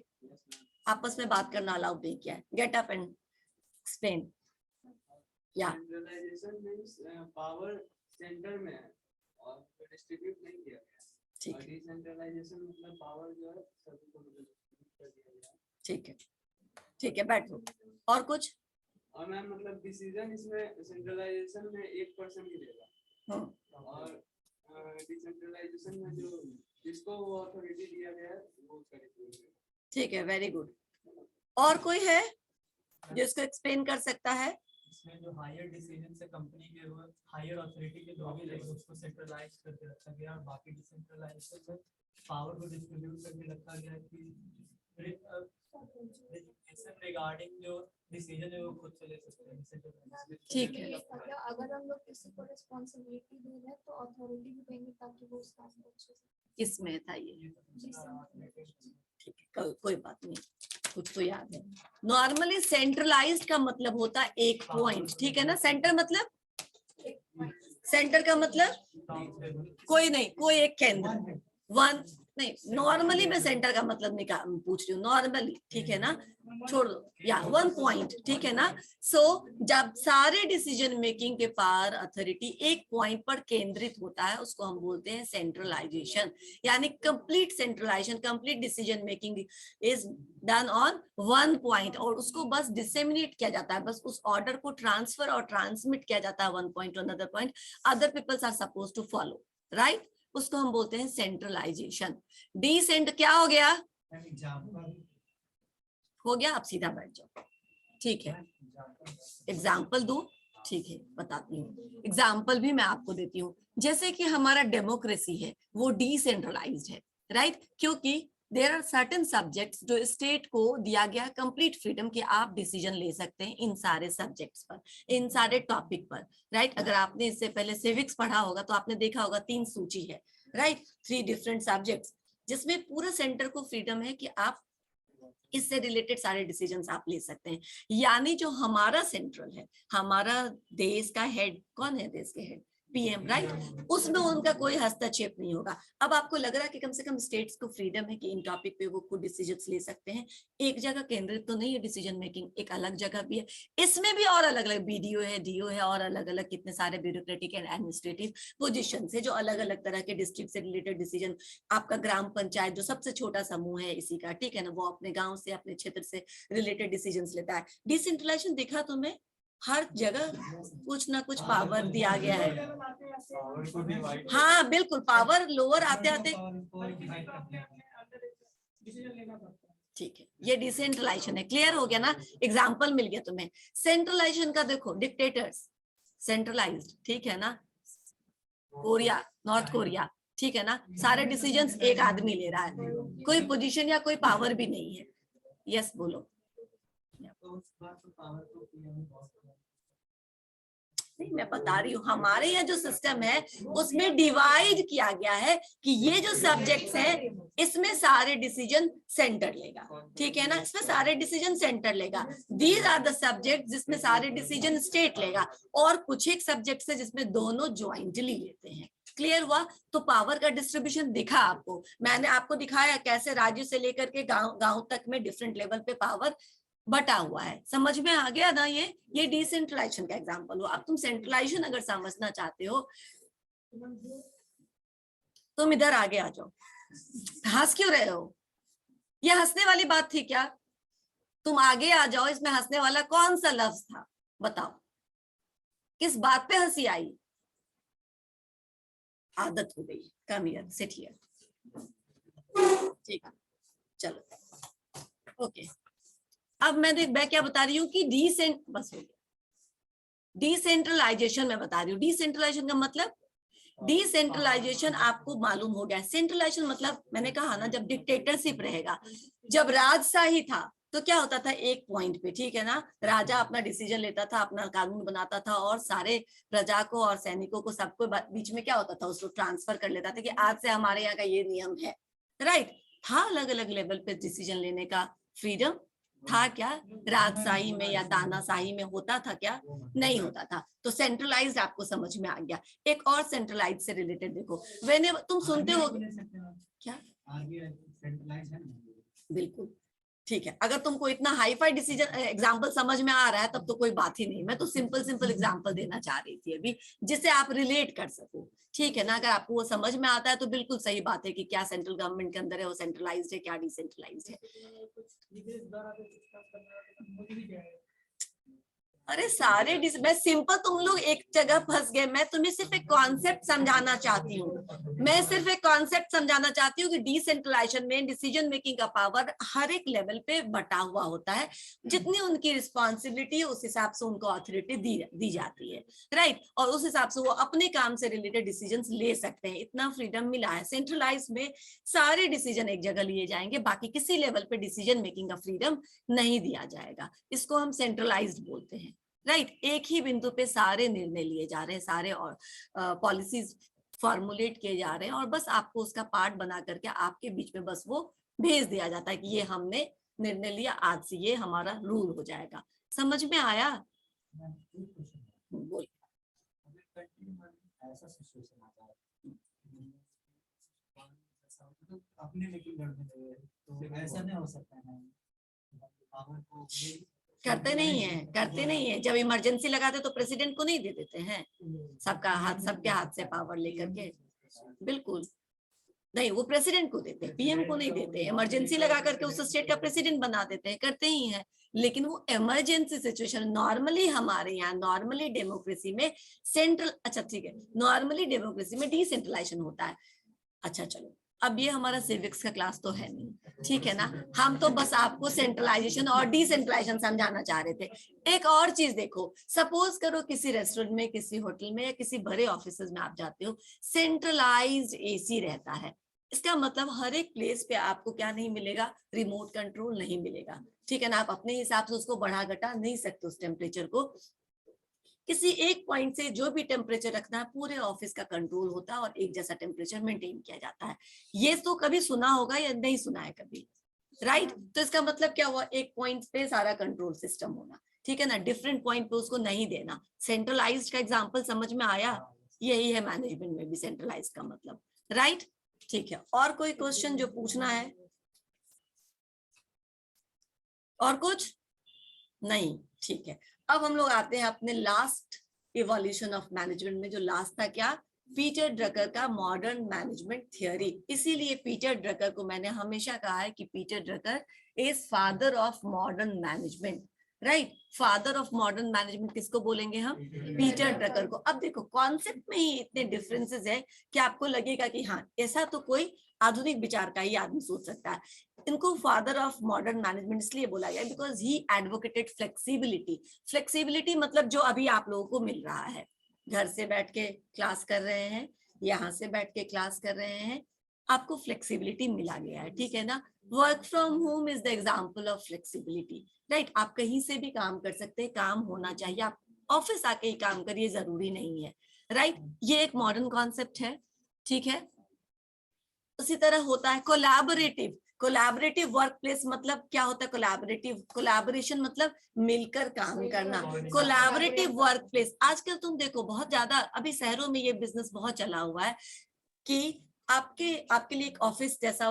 आपस में बात करना अलाउड नहीं किया है। Get up and explain. या सेंट्रलाइजेशन मींस पावर सेंटर में है और डिस्ट्रीब्यूट नहीं किया गया। ठीक है, डिसेंट्रलाइजेशन मतलब पावर जो है सभी को डिस्ट्रीब्यूट कर दिया गया। ठीक है, ठीक है, बैठो। और कुछ? और मैम मतलब डिसीजन इसमें सेंट्रलाइजेशन में एक पर्सन ही लेगा, और डिसेंट्रलाइजेशन में जो जिसको वो अथॉरिटी दिया गया है वो करेगा। ठीक है, वेरी गुड। और कोई है जो इसको एक्सप्लेन कर सकता है? इसमें जो हायर डिसीजन से कंपनी के हायर अथॉरिटी के जो भी लोग उसको सेंट्रलाइज करके रखा गया, और बाकी डिसेंट्रलाइजेशन में पावर को डिस्ट्रीब्यूट करके रखा गया कि रिगार्डिंग जो डिसीजन है वो खुद से ले सकते हैं। ठीक है, मतलब अगर हम लोग किसी को रिस्पांसिबिलिटी दे रहे हैं तो अथॉरिटी भी देंगे ताकि वो उसका अच्छे से। किसमें था ये? ठीक है, कोई बात नहीं, कुछ तो याद है। नॉर्मली सेंट्रलाइज्ड का मतलब होता है एक पॉइंट, ठीक है ना? सेंटर मतलब, सेंटर का मतलब कोई नहीं, कोई एक केंद्र, वन नहीं, नॉर्मली मैं सेंटर का मतलब पूछ रही हूँ, नॉर्मली, ठीक है ना, छोड़ दो या 1 पॉइंट, ठीक है ना। सो जब सारे डिसीजन मेकिंग के पावर अथॉरिटी एक पॉइंट पर केंद्रित होता है, उसको हम बोलते हैं सेंट्रलाइजेशन, यानी complete centralisation, complete decision making is done on 1 point, और उसको बस डिसेमिनेट किया जाता है, बस उस ऑर्डर को ट्रांसफर और ट्रांसमिट किया जाता है 1 point to another point, other peoples are suppose to follow, right. उसको हम बोलते हैं सेंट्रलाइजेशन। डिसेंट क्या हो गया? हो गया, आप सीधा बैठ जाओ, ठीक है। एग्जाम्पल दो, ठीक है, बताती हूँ। एग्जाम्पल भी मैं आपको देती हूँ। जैसे कि हमारा डेमोक्रेसी है वो डिसेंट्रलाइज्ड है, राइट, क्योंकि देयर आर सर्टेन सब्जेक्ट्स जो स्टेट को दिया गया कंप्लीट फ्रीडम कि आप डिसीजन ले सकते हैं इन सारे सब्जेक्ट्स पर, इन सारे टॉपिक पर, राइट। अगर आपने इससे पहले सिविक्स पढ़ा होगा तो आपने देखा होगा 3 सूची है, राइट, 3 डिफरेंट सब्जेक्ट्स, जिसमें पूरा सेंटर को फ्रीडम है कि आप इससे रिलेटेड सारे डिसीजंस आप ले सकते हैं। यानी जो हमारा सेंट्रल है, हमारा देश का हेड कौन है? देश के हेड पीएम, राइट, उसमें उनका कोई हस्तक्षेप नहीं होगा। अब आपको लग रहा है कि कम से कम स्टेट्स को फ्रीडम है कि इन टॉपिक पे वो खुद डिसीजंस ले सकते हैं, एक जगह केंद्रित तो नहीं है डिसीजन मेकिंग, एक अलग जगह भी है। इसमें भी और अलग अलग बीडीओ है, डीओ है, और अलग अलग कितने सारे ब्यूरोक्रेटिक एंड एडमिनिस्ट्रेटिव पोजीशन है जो अलग अलग तरह के डिस्ट्रिक्ट से रिलेटेड डिसीजन, आपका ग्राम पंचायत जो सबसे छोटा समूह है इसी का, ठीक है ना, वो अपने गाँव से अपने क्षेत्र से रिलेटेड डिसीजन लेता है। डिसेंट्रलाइजेशन दिखा तुम्हें, हर जगह कुछ ना कुछ पावर दिया गया है। हाँ बिल्कुल, पावर लोअर आते आते, ठीक है, ये डिसेंट्रलाइजेशन है। क्लियर हो गया ना, एग्जाम्पल मिल गया तुम्हें। सेंट्रलाइजेशन का देखो, डिक्टेटर्स सेंट्रलाइज्ड, ठीक है ना, कोरिया, नॉर्थ कोरिया, ठीक है ना, सारे डिसीजंस एक आदमी ले रहा है, कोई पोजीशन या कोई पावर भी नहीं है। यस बोलो। नहीं, मैं बता रही हूँ हमारे यहाँ जो सिस्टम है उसमें डिवाइड किया गया है कि ये जो सब्जेक्ट्स हैं इसमें सारे डिसीजन सेंटर लेगा, ठीक है ना, इसमें सारे डिसीजन सेंटर लेगा। दीज आर द सब्जेक्ट जिसमें सारे डिसीजन स्टेट लेगा, और कुछ एक सब्जेक्ट्स है जिसमें दोनों ज्वाइंटली लेते हैं। क्लियर हुआ? तो पावर का डिस्ट्रीब्यूशन दिखा आपको, मैंने आपको दिखाया कैसे राज्य से लेकर के गांव तक में डिफरेंट लेवल पे पावर बटा हुआ है। समझ में आ गया ना? ये डिसेंट्रलाइजेशन का एग्जांपल हो। अब तुम सेंट्रलाइजेशन अगर समझना चाहते हो तुम इधर आगे आ जाओ। हंस क्यों रहे हो? ये हंसने वाली बात थी क्या? तुम आगे आ जाओ, इसमें हंसने वाला कौन सा लफ्ज था बताओ, किस बात पे हंसी आई? आदत हो गई। कम हियर, सिट हियर, ठीक है, चलो ओके। अब मैं क्या बता रही हूँ कि बस हो गया, डिसेंट्रलाइजेशन में बता रही हूँ। डिसेंट्रलाइजेशन का मतलब, डिसेंट्रलाइजेशन आपको मालूम हो गया। सेंट्रलाइजेशन मतलब मैंने कहा ना, जब डिक्टेटरशिप रहेगा, जब राजशाही था तो क्या होता था, एक पॉइंट पे, ठीक है ना, राजा अपना डिसीजन लेता था, अपना कानून बनाता था, और सारे प्रजा को और सैनिकों को सबको बीच में क्या होता था, उसको ट्रांसफर कर लेता था कि आज से हमारे यहाँ का ये नियम है, राइट। था अलग अलग लेवल पे डिसीजन लेने का फ्रीडम था क्या? राजशाही में या तानाशाही में होता था क्या? नहीं होता था। तो सेंट्रलाइज्ड आपको समझ में आ गया। एक और सेंट्रलाइज से रिलेटेड देखो, वेन तुम सुनते हो क्या, बिल्कुल ठीक है। अगर तुमको इतना हाई फाई डिसीजन एग्जाम्पल समझ में आ रहा है तब तो कोई बात ही नहीं, मैं तो सिंपल सिंपल एग्जाम्पल देना चाह रही थी अभी, जिससे आप रिलेट कर सको, ठीक है ना। अगर आपको वो समझ में आता है तो बिल्कुल सही बात है कि क्या सेंट्रल गवर्नमेंट के अंदर है वो सेंट्रलाइज्ड है, क्या डिसेंट्रलाइज्ड है। अरे सारे मैं सिंपल, तुम लोग एक जगह फंस गए। मैं तुम्हें सिर्फ एक कॉन्सेप्ट समझाना चाहती हूँ, मैं सिर्फ एक कॉन्सेप्ट समझाना चाहती हूँ कि डिसेंट्रलाइजेशन में डिसीजन मेकिंग का पावर हर एक लेवल पे बटा हुआ होता है, जितनी उनकी रिस्पॉन्सिबिलिटी है उस हिसाब से उनको अथॉरिटी दी जाती है, राइट। और उस हिसाब से वो अपने काम से रिलेटेड डिसीजन ले सकते हैं, इतना फ्रीडम मिला है। सेंट्रलाइज में सारे डिसीजन एक जगह लिए जाएंगे, बाकी किसी लेवल पे डिसीजन मेकिंग का फ्रीडम नहीं दिया जाएगा, इसको हम सेंट्रलाइज्ड बोलते हैं, राइट। एक ही बिंदु पे सारे निर्णय लिए जा रहे हैं, सारे और पॉलिसीज फॉर्मुलेट किए जा रहे हैं, और बस आपको उसका पार्ट बना करके आपके बीच में बस वो भेज दिया जाता है कि ये हमने निर्णय लिया, आज से ये हमारा रूल हो जाएगा। समझ में आया? बोल। ऐसा सिचुएशन आता है अपने लेके लड़ने लगे, तो ऐसा नहीं हो सकता है ना, पावर को करते नहीं है, करते नहीं है। जब इमरजेंसी लगाते तो प्रेसिडेंट को नहीं दे देते हैं सबका हाथ, सबके हाथ से पावर लेकर के, बिल्कुल नहीं, वो प्रेसिडेंट को देते हैं, पीएम को नहीं देते। इमरजेंसी लगा करके उस स्टेट का प्रेसिडेंट बना देते हैं, करते ही हैं। लेकिन वो इमरजेंसी सिचुएशन, नॉर्मली हमारे यहाँ, नॉर्मली डेमोक्रेसी में सेंट्रल, अच्छा ठीक है, नॉर्मली डेमोक्रेसी में डिसेंट्रलाइजेशन होता है। अच्छा चलो, अब ये हमारा सिविक्स का क्लास तो है नहीं, ठीक है ना, हम तो बस आपको सेंट्रलाइजेशन और डिसेंट्रलाइजेशन समझाना चाह रहे थे। एक और चीज देखो, सपोज करो किसी रेस्टोरेंट में, किसी होटल में या किसी बड़े ऑफिस में आप जाते हो, सेंट्रलाइज्ड एसी रहता है। इसका मतलब हर एक प्लेस पे आपको क्या नहीं मिलेगा, रिमोट कंट्रोल नहीं मिलेगा, ठीक है ना। आप अपने हिसाब से उसको बढ़ा घटा नहीं सकते उस टेम्परेचर को। किसी एक पॉइंट से जो भी टेम्परेचर रखना है, पूरे ऑफिस का कंट्रोल होता है और एक जैसा टेम्परेचर मेंटेन किया जाता है। ये तो कभी सुना होगा या नहीं सुना है कभी, राइट? तो इसका मतलब क्या हुआ, एक पॉइंट पे सारा कंट्रोल सिस्टम होना, ठीक है ना, डिफरेंट पॉइंट पे उसको नहीं देना। सेंट्रलाइज्ड का एग्जांपल समझ में आया? यही है मैनेजमेंट में भी सेंट्रलाइज्ड का मतलब, राइट? ठीक है, और कोई क्वेश्चन जो पूछना है? और कुछ नहीं? ठीक है, अब हम लोग आते हैं अपने लास्ट इवोल्यूशन ऑफ मैनेजमेंट में। जो लास्ट था क्या, पीटर ड्रकर का मॉडर्न मैनेजमेंट थियोरी। इसीलिए पीटर ड्रकर को मैंने हमेशा कहा है कि Peter Drucker is father of modern management, right? Father of modern management किसको बोलेंगे हम? पीटर ड्रकर को। अब देखो, कॉन्सेप्ट में ही इतने डिफरेंसेस है कि आपको लगेगा कि हाँ, ऐसा तो कोई आधुनिक विचार का ही आदमी सोच सकता है। इनको फादर ऑफ मॉडर्न मैनेजमेंट इसलिए बोला गया because he advocated flexibility. Flexibility मतलब जो अभी आप लोगों को मिल रहा है, घर से बैठ के क्लास कर रहे हैं, यहाँ से बैठ के क्लास कर रहे हैं, आपको फ्लेक्सिबिलिटी मिला गया है, ठीक है ना। Work from home is the example of flexibility, right? आप कहीं से भी काम कर सकते हैं, काम होना चाहिए, आप ऑफिस आके ही काम करिए, जरूरी नहीं है, राइट? ये एक मॉडर्न कॉन्सेप्ट है, ठीक है। उसी तरह होता है कोलैबोरेटिव। कोलैबोरेटिव वर्क प्लेस मतलब क्या होता है? कोलैबोरेटिव, कोलैबोरेशन मतलब मिलकर काम करना। कोलैबोरेटिव वर्क प्लेस, आजकल तुम देखो बहुत ज्यादा, अभी शहरों में ये बिजनेस बहुत चला हुआ है कि आपके लिए एक ऑफिस जैसा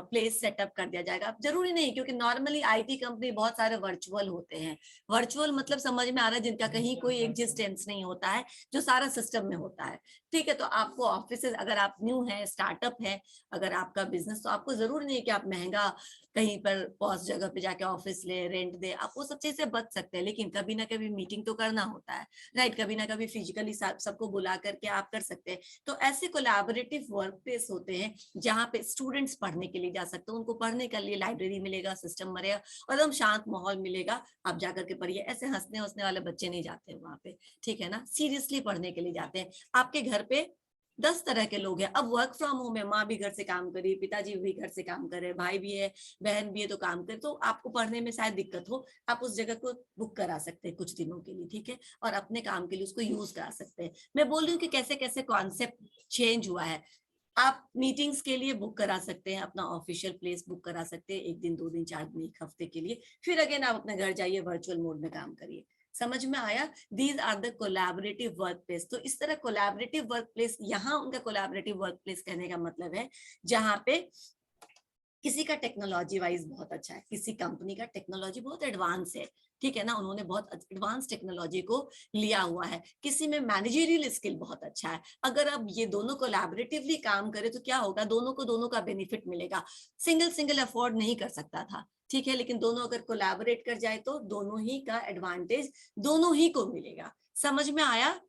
प्लेस सेटअप कर दिया जाएगा। जरूरी नहीं, क्योंकि नॉर्मली आईटी कंपनी बहुत सारे वर्चुअल होते हैं। वर्चुअल मतलब समझ में आ रहा है, जिनका कहीं कोई एग्जिस्टेंस नहीं होता है, जो सारा सिस्टम में होता है, ठीक है। तो आपको ऑफिस, अगर आप न्यू है, स्टार्टअप है, अगर आपका बिजनेस, तो आपको जरूरी नहीं है कि आप महंगा कहीं पर पॉस्ट जगह पे जाके ऑफिस ले, रेंट दे, आप वो सब चीज से बच सकते हैं। लेकिन कभी ना कभी मीटिंग तो करना होता है, राइट? कभी ना कभी फिजिकली सबको बुला करके आप कर सकते हैं। तो ऐसे कोलैबोरेटिव वर्क प्लेस होते हैं जहाँ पे स्टूडेंट्स पढ़ने के लिए जा सकते हैं, उनको पढ़ने के लिए लाइब्रेरी मिलेगा, सिस्टम मिलेगा और एकदम शांत माहौल मिलेगा, आप जाकर के पढ़िए। ऐसे हंसने हंसने वाले बच्चे नहीं जाते वहां पे, ठीक है ना, सीरियसली पढ़ने के लिए जाते हैं। आपके घर पे 10 तरह के लोग हैं। अब वर्क फ्रॉम होम है, माँ भी घर से काम करी, पिताजी भी घर से काम करे, भाई भी है, बहन भी है, तो काम करे, तो आपको पढ़ने में शायद दिक्कत हो, आप उस जगह को बुक करा सकते हैं कुछ दिनों के लिए, ठीक है, और अपने काम के लिए उसको यूज करा सकते हैं। मैं बोल रही हूँ कि कैसे कैसे कॉन्सेप्ट चेंज हुआ है। आप मीटिंग्स के लिए बुक करा सकते हैं, अपना ऑफिशियल प्लेस बुक करा सकते हैं 1 दिन 2 दिन 4 दिन 1 हफ्ते के लिए, फिर अगेन आप अपने घर जाइए, वर्चुअल मोड में काम करिए। समझ में आया? These are the collaborative work place. तो इस तरह कोलैबोरेटिव वर्क प्लेस, यहाँ उनका कोलैबोरेटिव वर्क प्लेस कहने का मतलब है जहाँ पे किसी का टेक्नोलॉजी वाइज बहुत अच्छा है, किसी कंपनी का टेक्नोलॉजी बहुत एडवांस है, ठीक है ना, उन्होंने बहुत एडवांस टेक्नोलॉजी को लिया हुआ है। किसी में मैनेजरियल स्किल बहुत अच्छा है। अगर अब ये दोनों कोलैबोरेटिवली काम करें तो क्या होगा, दोनों का बेनिफिट मिलेगा। सिंगल अफोर्ड नहीं कर सकता था, ठीक है, लेकिन दोनों अगर कोलैबोरेट कर जाए तो दोनों ही का एडवांटेज दोनों ही को मिलेगा। समझ में आया?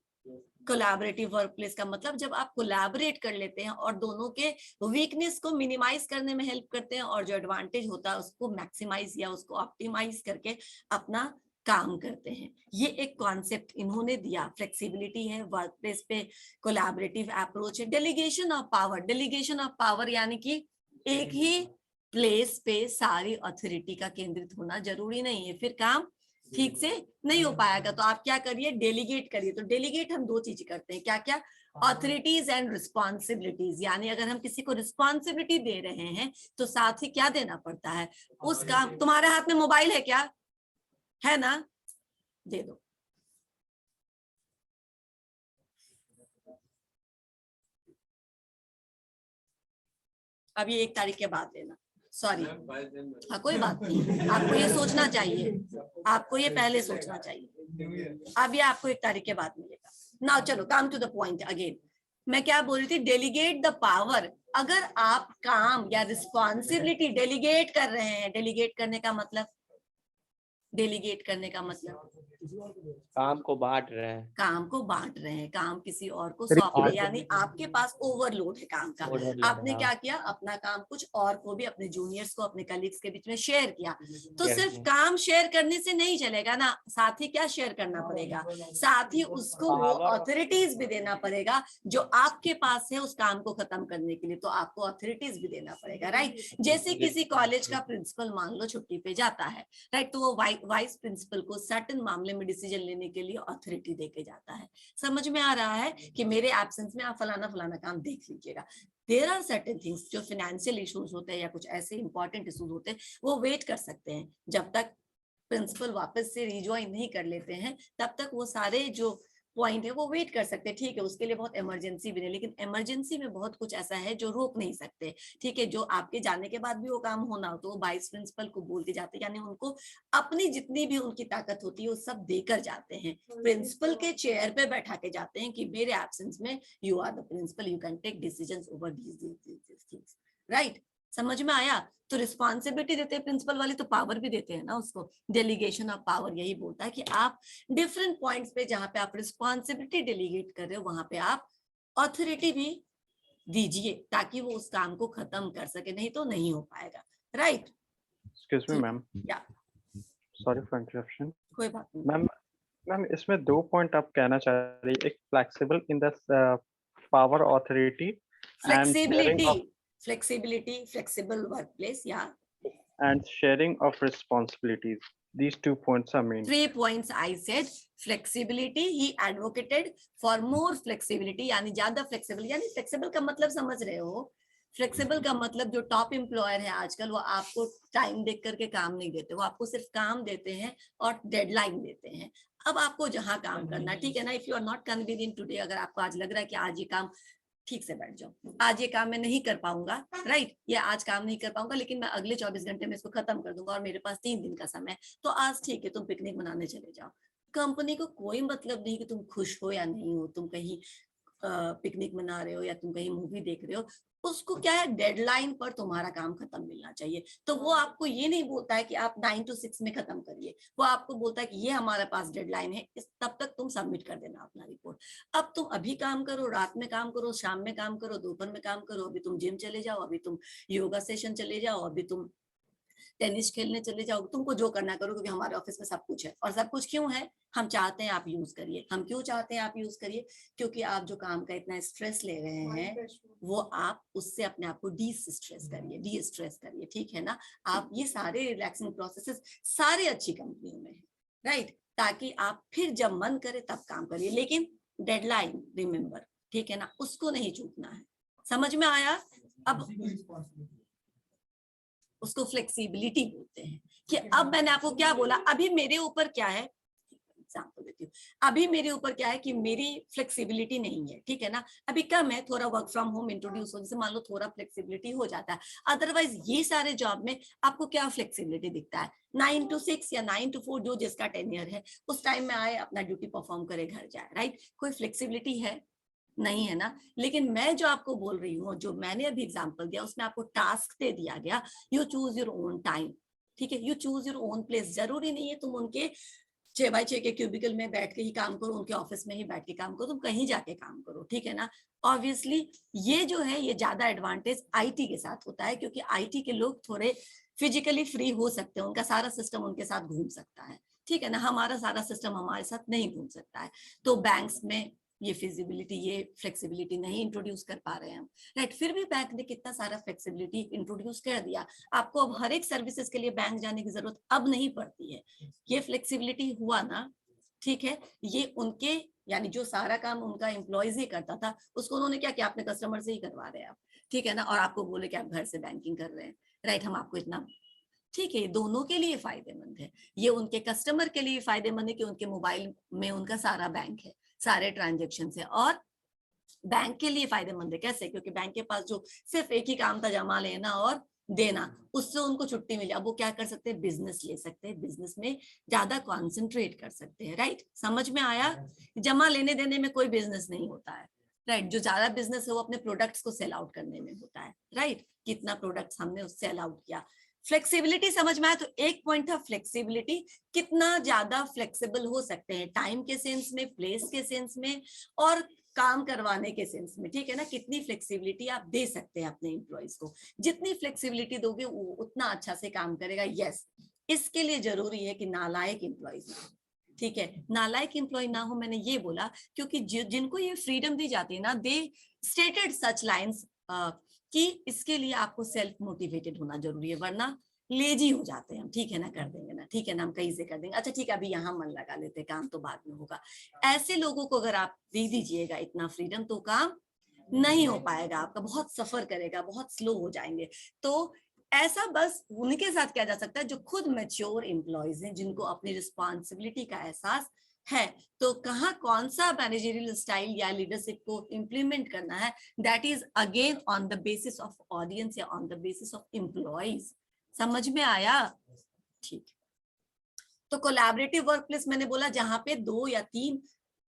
कोलैबोरेटिव वर्क प्लेस का मतलब जब आप कोलैबोरेट कर लेते हैं और दोनों के वीकनेस को मिनिमाइज करने में हेल्प करते हैं, और जो एडवांटेज होता है उसको मैक्सिमाइज या उसको ऑप्टिमाइज करके अपना काम करते हैं। ये एक कॉन्सेप्ट इन्होंने दिया, फ्लेक्सिबिलिटी है, वर्क प्लेस पे कोलैबोरेटिव अप्रोच है। Delegation of power, delegation of power यानी कि एक ही प्लेस पे सारी अथॉरिटी का केंद्रित होना जरूरी नहीं है, फिर काम ठीक से नहीं हो पाएगा। तो आप क्या करिए, डेलीगेट करिए। तो डेलीगेट हम 2 चीजें करते हैं, क्या क्या? Authorities and responsibilities. यानी अगर हम किसी को रिस्पॉन्सिबिलिटी दे रहे हैं तो साथ ही क्या देना पड़ता है, उसका। तुम्हारे हाथ में मोबाइल है क्या? है ना, दे दो। अब ये 1 तारीख के बाद लेना, सॉरी। हाँ कोई बात नहीं, आपको ये सोचना चाहिए, आपको ये पहले सोचना चाहिए। अब ये आपको 1 तारीख के बाद मिलेगा। नाउ चलो come to the point again. मैं क्या बोल रही थी, डेलीगेट द पावर। अगर आप काम या रिस्पॉन्सिबिलिटी डेलीगेट कर रहे हैं, डेलीगेट करने का मतलब, डेलीगेट करने का मतलब काम को बांट रहे हैं, काम को बांट रहे हैं, काम किसी और को सौंप रहे हैं, यानी आपके पास ओवरलोड है काम का। Overload, आपने हाँ। क्या किया, अपना काम कुछ और को भी, अपने जूनियर्स को, अपने कलीग्स के बीच में शेयर किया। तो Share सिर्फ किया। काम शेयर करने से नहीं चलेगा ना, साथ ही क्या शेयर करना पड़ेगा, साथ ही उसको वो Power- अथॉरिटीज भी देना पड़ेगा जो आपके पास है उस काम को खत्म करने के लिए। तो आपको अथॉरिटीज भी देना पड़ेगा, राइट। जैसे किसी कॉलेज का प्रिंसिपल मान लो छुट्टी पे जाता है, राइट, तो वो वाइस प्रिंसिपल को सर्टेन मामले में डिसीजन लेने के लिए अथॉरिटी देके जाता है। समझ में आ रहा है कि मेरे एब्सेंस में आप फलाना फलाना काम देख लीजिएगा। देयर आर सर्टेन थिंग्स जो फाइनेंशियल इश्यूज होते हैं या कुछ ऐसे इंपॉर्टेंट इश्यूज होते हैं, वो वेट कर सकते हैं। जब तक प्रिंसिपल वापस से रिज्वाइन नहीं कर लेते हैं तब तक वो सारे जो पॉइंट है वो वेट कर सकते हैं, ठीक है। उसके लिए बहुत इमरजेंसी भी नहीं, लेकिन इमरजेंसी में बहुत कुछ ऐसा है जो रोक नहीं सकते, ठीक है। जो आपके जाने के बाद भी वो काम होना हो तो वो वाइस प्रिंसिपल को बोल के जाते हैं, यानी उनको अपनी जितनी भी उनकी ताकत होती है वो सब देकर जाते हैं। प्रिंसिपल के चेयर पे बैठा के जाते हैं कि मेरे एब्सेंस में you are the principal, you can take decisions over these things, right. समझ में आया। तो रिस्पॉन्सिबिलिटी देते हैं प्रिंसिपल वाले, तो पावर भी देते हैं ना उसको। डेलीगेशन ऑफ पावर यही बोलता है कि आप डिफरेंट पॉइंट्स पे जहां पे आप रिस्पॉन्सिबिलिटी डेलीगेट कर रहे हो वहां पे आप अथॉरिटी भी दीजिए ताकि वो उस काम को खत्म कर सके, नहीं तो नहीं हो पाएगा, राइट। एक्सक्यूज मी मैम, या सॉरी फॉर इंटरप्शन। कोई बात नहीं। मैम इसमें 2 पॉइंट आप कहना चाह रही है, एक flexible in the power authority flexibility, flexible workplace, या and sharing of responsibilities. These 2 points are main. 3 points I said. Flexibility, he advocated for more flexibility, यानी ज्यादा फ्लेक्सिबल। यानी फ्लेक्सिबल का मतलब समझ रहे हो, फ्लेक्सिबल का मतलब जो टॉप एम्प्लॉयर है आजकल वो आपको टाइम देख करके काम नहीं देते, वो आपको सिर्फ काम देते हैं और डेडलाइन देते हैं। अब आपको जहां काम करना, ठीक है ना, if you are not convenient today, अगर आपको आज लग रहा है कि आज ये काम ठीक से बैठ जाओ, आज ये काम मैं नहीं कर पाऊंगा, राइट, या आज काम नहीं कर पाऊंगा लेकिन मैं अगले 24 घंटे में इसको खत्म कर दूंगा और मेरे पास 3 दिन का समय, तो आज ठीक है तुम पिकनिक मनाने चले जाओ। कंपनी को कोई मतलब नहीं कि तुम खुश हो या नहीं हो, तुम कहीं पिकनिक मना रहे हो या तुम कहीं मूवी देख रहे हो, उसको क्या है, डेडलाइन पर तुम्हारा काम खत्म मिलना चाहिए। तो वो आपको ये नहीं बोलता है कि आप 9 to 6 में खत्म करिए, वो आपको बोलता है कि ये हमारे पास डेडलाइन है, तब तक तुम सबमिट कर देना अपना रिपोर्ट। अब तुम अभी काम करो, रात में काम करो, शाम में काम करो, दोपहर में काम करो, अभी तुम जिम चले जाओ, अभी तुम योगा सेशन चले जाओ, अभी तुम टेनिस खेलने चले जाओ, तुमको जो करना करो, क्योंकि हमारे ऑफिस में सब कुछ है। और सब कुछ क्यों है, हम चाहते हैं आप यूज करिए। हम क्यों चाहते हैं आप यूज करिए, क्योंकि आप जो काम का इतना स्ट्रेस ले रहे हैं वो आप उससे अपने आप को डी स्ट्रेस करिए, ठीक है ना। आप ये सारे रिलैक्सिंग प्रोसेसेस सारे अच्छी कंपनियों में है, राइट, ताकि आप फिर जब मन करे तब काम करिए, लेकिन डेडलाइन रिमेम्बर, ठीक है ना, उसको नहीं चूकना है। समझ में आया। अब उसको फ्लेक्सिबिलिटी बोलते हैं कि अब मैंने आपको क्या बोला, अभी मेरे ऊपर क्या है, एग्जांपल देती हूँ, अभी मेरे ऊपर क्या है कि मेरी फ्लेक्सिबिलिटी नहीं है, ठीक है ना, अभी कम है, थोड़ा वर्क फ्रॉम होम इंट्रोड्यूस हो, जैसे मान लो थोड़ा फ्लेक्सिबिलिटी हो जाता है। अदरवाइज ये सारे जॉब में आपको क्या फ्लेक्सिबिलिटी दिखता है, 9 to 6 या 9 to 4 जो जिसका टेन्योर है उस टाइम में आए, अपना ड्यूटी परफॉर्म करे, घर जाए, राइट। कोई फ्लेक्सिबिलिटी है नहीं, है ना। लेकिन मैं जो आपको बोल रही हूँ, जो मैंने अभी एग्जांपल दिया उसमें आपको टास्क दे दिया गया, you choose your own time, ठीक है, you choose your own place. जरूरी नहीं है तुम उनके 6x6 के क्यूबिकल में बैठ के ही काम करो, उनके ऑफिस में ही बैठ के काम करो, तुम कहीं जाके काम करो, ठीक है ना। ऑब्वियसली ये जो है ये ज्यादा एडवांटेज आईटी के साथ होता है, क्योंकि आईटी के लोग थोड़े फिजिकली फ्री हो सकते हैं, उनका सारा सिस्टम उनके साथ घूम सकता है, ठीक है ना। हमारा सारा सिस्टम हमारे साथ नहीं घूम सकता है, तो बैंक्स में ये फिजिबिलिटी, ये फ्लेक्सिबिलिटी नहीं इंट्रोड्यूस कर पा रहे हैं हम, राइट। फिर भी बैंक ने कितना सारा फ्लेक्सिबिलिटी इंट्रोड्यूस कर दिया, आपको अब हर एक सर्विसेज के लिए बैंक जाने की जरूरत अब नहीं पड़ती है। ये फ्लेक्सिबिलिटी हुआ ना, ठीक है, ये उनके यानी जो सारा काम उनका एम्प्लॉयज ही करता था उसको उन्होंने क्या किया, अपने कस्टमर से ही करवा रहे हैं आप, ठीक है ना। और आपको बोले कि आप घर से बैंकिंग कर रहे हैं, राइट, हम आपको इतना, ठीक है, दोनों के लिए फायदेमंद है। ये उनके कस्टमर के लिए फायदेमंद है कि उनके मोबाइल में उनका सारा बैंक है, सारे ट्रांजेक्शन है, और बैंक के लिए फायदेमंद है। कैसे? क्योंकि बैंक के पास जो सिर्फ एक ही काम था, जमा लेना और देना, उससे उनको छुट्टी मिली। अब वो क्या कर सकते हैं? बिजनेस ले सकते हैं, बिजनेस में ज्यादा कॉन्सेंट्रेट कर सकते हैं। राइट? समझ में आया? जमा लेने देने में कोई बिजनेस नहीं होता है। राइट? जो ज्यादा बिजनेस है वो अपने प्रोडक्ट्स को सेल आउट करने में होता है। राइट? कितना प्रोडक्ट्स हमने सेल आउट किया। फ्लेक्सिबिलिटी समझ में आया? तो एक पॉइंट था फ्लेक्सिबिलिटी, कितना ज्यादा फ्लेक्सिबल हो सकते हैं टाइम के सेंस में, प्लेस के सेंस में और काम करवाने के सेंस में। ठीक है ना? कितनी फ्लेक्सिबिलिटी आप दे सकते हैं अपने एम्प्लॉइज को। जितनी फ्लेक्सिबिलिटी दोगे वो उतना अच्छा से काम करेगा। यस, इसके लिए जरूरी है कि नालायक एम्प्लॉइज ना हो। ठीक है? नालायक एम्प्लॉय ना हो, मैंने ये बोला क्योंकि जिनको ये फ्रीडम दी जाती है ना, दे स्टेटेड सच लाइन्स कि इसके लिए आपको सेल्फ मोटिवेटेड होना जरूरी है, वरना लेजी हो जाते हैं हम। ठीक है ना? कर देंगे ना, ठीक है ना, हम कहीं से कर देंगे, अच्छा ठीक है अभी यहाँ मन लगा लेते, काम तो बाद में होगा। ऐसे लोगों को अगर आप दे दीजिएगा इतना फ्रीडम, तो काम नहीं हो पाएगा आपका, बहुत सफर करेगा, बहुत स्लो हो जाएंगे। तो ऐसा बस उनके साथ किया जा सकता है जो खुद मैच्योर एम्प्लॉयज हैं, जिनको अपनी रिस्पॉन्सिबिलिटी का एहसास है। तो कहाँ कौन सा मैनेजरियल स्टाइल या लीडरशिप को इम्प्लीमेंट करना है, that is again on the basis of audience या on the basis of employees. समझ में आया? ठीक। तो कोलैबोरेटिव वर्कप्लेस मैंने बोला जहां पे 2 या 3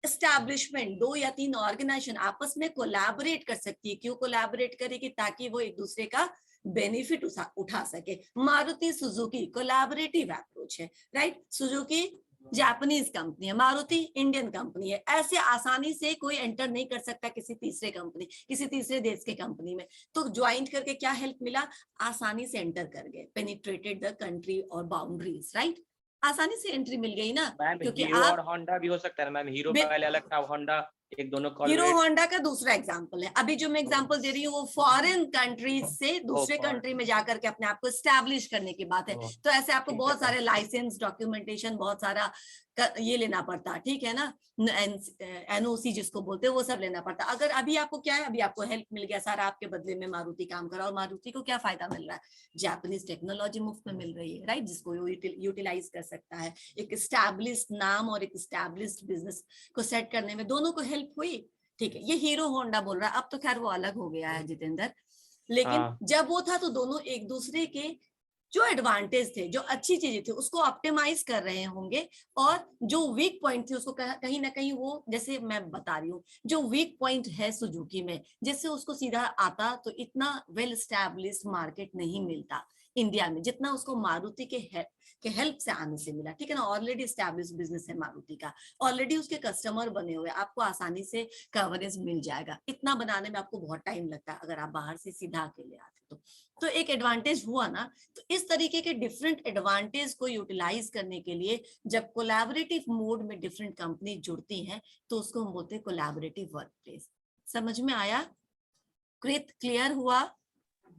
एस्टैब्लिशमेंट, 2 या 3 ऑर्गेनाइजेशन आपस में कोलैबोरेट कर सकती है। क्यों कोलैबोरेट करेगी? ताकि वो एक दूसरे का बेनिफिट उठा सके। मारुति सुजुकी कोलैबोरेटिव अप्रोच है। राइट? सुजुकी जापानीज कंपनी है, मारुति इंडियन कंपनी है। ऐसे आसानी से कोई एंटर नहीं कर सकता किसी तीसरे कंपनी, किसी तीसरे देश के कंपनी में। तो ज्वाइंट करके क्या हेल्प मिला? आसानी से एंटर कर गए, पेनिट्रेटेड द कंट्री और बाउंड्रीज। राइट? आसानी से एंट्री मिल गई ना, मैम क्योंकि हीरो आप और होंडा भी हो सकता है ना मैम, हीरो पहले अलग था, होंडा, एक दोनों हीरो collaborate- होंडा का दूसरा एग्जांपल है। अभी जो मैं एग्जांपल दे रही हूँ वो फॉरेन कंट्रीज से दूसरे foreign। कंट्री में जाकर के अपने आप को एस्टैब्लिश करने की बात है। ओह, तो ऐसे आपको ठीक बहुत है। सारे लाइसेंस, डॉक्यूमेंटेशन, बहुत सारा ये लेना पड़ता, ठीक है ना, एनओसी जिसको बोलते हैं, वो सब लेना पड़ता। अगर अभी आपको क्या है, अभी आपको हेल्प मिल गया सारा, आपके बदले में मारुति काम करा, और मारुति को क्या फायदा मिल रहा है? जापानीज टेक्नोलॉजी मुफ्त में मिल रही है। राइट? जिसको यूटिलाइज कर सकता है। एक स्टैब्लिश्ड नाम और एक स्टैब्लिश्ड बिजनेस को सेट करने में दोनों को हेल्प हुई। ठीक है? ये हीरो होंडा बोल रहा है, अब तो खैर वो अलग हो गया है जितेंद्र, लेकिन हाँ। जब वो था तो दोनों एक दूसरे के जो एडवांटेज थे, जो अच्छी चीजें थी, उसको ऑप्टिमाइज कर रहे होंगे, और जो वीक पॉइंट थे उसको कहीं ना कहीं वो, जैसे मैं बता रही हूँ, जो वीक पॉइंट है सुजुकी में, जैसे उसको सीधा आता तो इतना वेल एस्टैब्लिश्ड मार्केट नहीं मिलता इंडिया में, जितना उसको मारुति के हेल्प से आने से मिला। ठीक है ना? ऑलरेडी एस्टैब्लिश्ड बिजनेस है मारुति का, ऑलरेडी उसके कस्टमर बने हुए, आपको आसानी से कवरेज मिल जाएगा। इतना बनाने में आपको बहुत टाइम लगता है अगर आप बाहर से सीधा अकेले आते तो एक एडवांटेज हुआ ना। तो इस तरीके के डिफरेंट एडवांटेज को यूटिलाइज करने के लिए जब कोलैबोरेटिव मोड में डिफरेंट कंपनी जुड़ती हैं तो उसको हम बोलते हैं कोलैबोरेटिव वर्कप्लेस। समझ में आया? कृत क्लियर हुआ?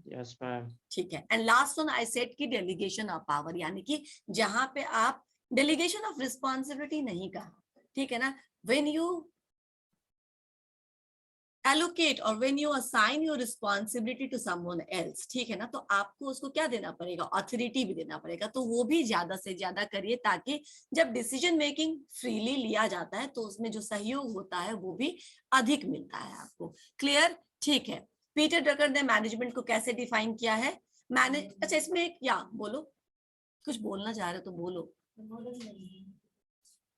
Yes ma'am. ठीक है। And last one I said की डेलीगेशन ऑफ पावर, यानी कि जहां पे आप डेलीगेशन ऑफ रिस्पॉन्सिबिलिटी नहीं कहा। ठीक है ना? When you allocate or when you assign your responsibility to someone else, ठीक है ना, तो आपको उसको क्या देना पड़ेगा? अथॉरिटी भी देना पड़ेगा। तो वो भी ज्यादा से ज्यादा करिए, ताकि जब डिसीजन मेकिंग फ्रीली लिया जाता है तो उसमें जो सहयोग होता है वो भी अधिक मिलता है आपको। क्लियर? ठीक है। पीटर ड्रकर ने मैनेजमेंट को कैसे डिफाइन किया है? अच्छा इसमें एक बोलो, कुछ बोलना चाह रहे तो बोलो।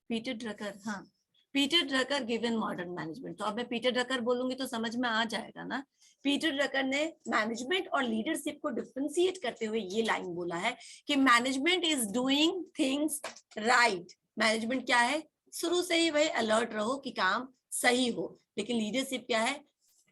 पीटर ड्रकर, हाँ, Peter Drucker given modern management. तो अब मैं पीटर ड्रकर बोलूंगी तो समझ में आ जाएगा ना। पीटर ड्रकर ने मैनेजमेंट और लीडरशिप को डिफरेंशिएट करते हुए ये लाइन बोला है कि management is doing things right. Management क्या है? शुरू से ही वही अलर्ट रहो कि काम सही हो, लेकिन लीडरशिप क्या है?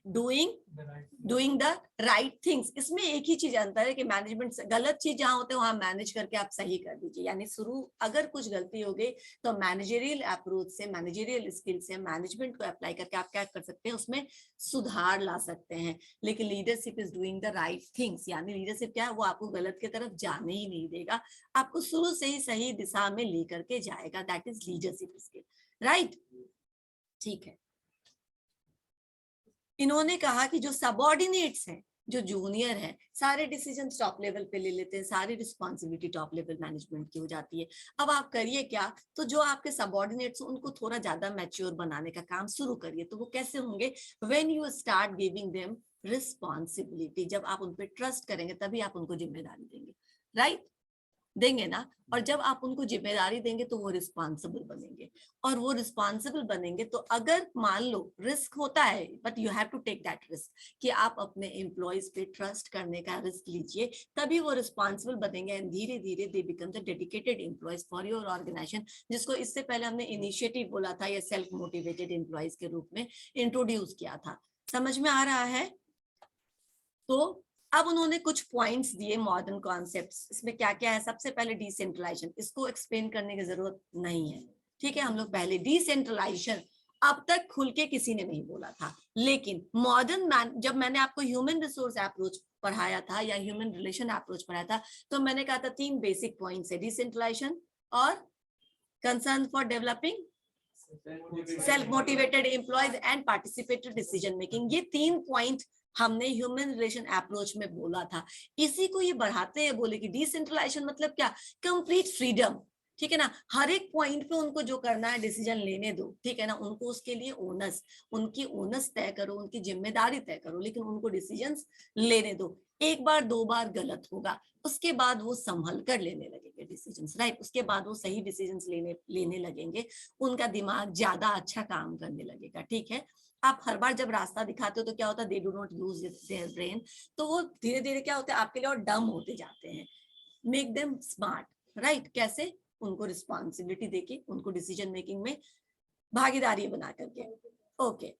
Doing the right things. इसमें एक ही चीज अंतर है कि मैनेजमेंट गलत चीज जहां होते हैं वहां मैनेज करके आप सही कर दीजिए। यानी शुरू अगर कुछ गलती हो गई तो मैनेजरियल अप्रोच से, मैनेजरियल स्किल से मैनेजमेंट को अप्लाई करके आप क्या कर सकते हैं? उसमें सुधार ला सकते हैं। लेकिन leadership is doing the right things, यानी लीडरशिप क्या है? वो आपको गलत की तरफ जाने ही नहीं देगा, आपको शुरू से ही सही दिशा में लेकर के जाएगा। That is leadership skill. Right? ठीक है। इन्होंने कहा कि जो सबऑर्डिनेट्स हैं जो जूनियर है सारे डिसीजन टॉप लेवल पे ले लेते हैं, सारी रिस्पॉन्सिबिलिटी टॉप लेवल मैनेजमेंट की हो जाती है। अब आप करिए क्या, तो जो आपके सबऑर्डिनेट्स उनको थोड़ा ज्यादा मैच्योर बनाने का काम शुरू करिए। तो वो कैसे होंगे, when you start giving them responsibility, जब आप उन पे ट्रस्ट करेंगे तभी आप उनको जिम्मेदारी देंगे, राइट? देंगे ना। और जब आप उनको जिम्मेदारी देंगे तो वो रिस्पॉन्सिबल बनेंगे, और वो रिस्पॉन्सिबल बनेंगे तो अगर मान लो रिस्क होता है, but you have to take that risk कि आप अपने एम्प्लॉयज पे ट्रस्ट करने का रिस्क लीजिए, तभी वो रिस्पॉन्सिबल बनेंगे एंड धीरे धीरे they become the dedicated employees for your organisation, जिसको इससे पहले हमने इनिशिएटिव बोला था या सेल्फ मोटिवेटेड एम्प्लॉयज के रूप में इंट्रोड्यूस किया था। समझ में आ रहा है? तो अब उन्होंने कुछ पॉइंट्स दिए मॉडर्न कॉन्सेप्ट्स, इसमें क्या क्या है। सबसे पहले डिसेंट्रलाइजेशन, इसको एक्सप्लेन करने की जरूरत नहीं है, ठीक है। हम लोग पहले डिसेंट्रलाइजेशन अब तक खुल के किसी ने नहीं बोला था, लेकिन मॉडर्न जब मैंने आपको ह्यूमन रिसोर्स अप्रोच पढ़ाया था या ह्यूमन रिलेशन अप्रोच पढ़ाया था, तो मैंने कहा था 3 बेसिक पॉइंट्स है, डिसेंट्रलाइजेशन और concern for developing self motivated employees and participated decision making. ये 3 पॉइंट हमने ह्यूमन रिलेशन अप्रोच में बोला था। इसी को ये बढ़ाते हैं, बोले कि डिसेंट्रलाइजेशन मतलब क्या, कंप्लीट फ्रीडम, ठीक है ना। हर एक पॉइंट पे उनको जो करना है डिसीजन लेने दो, ठीक है ना। उनको उसके लिए ओनस, उनकी ओनस तय करो, उनकी जिम्मेदारी तय करो, लेकिन उनको डिसीजंस लेने दो। एक बार 2 बार गलत होगा, उसके बाद वो संभल कर लेने लगेंगे डिसीजंस, राइट। उसके बाद वो सही डिसीजंस लेने लगेंगे, उनका दिमाग ज्यादा अच्छा काम करने लगेगा, ठीक है। आप हर बार जब रास्ता दिखाते हो तो क्या होता है, they do not use their brain, तो वो धीरे धीरे क्या होता है आपके लिए और डम होते जाते हैं। Make them smart, right. कैसे, उनको रिस्पॉन्सिबिलिटी देके, उनको डिसीजन मेकिंग में भागीदारी बना करके। ओके,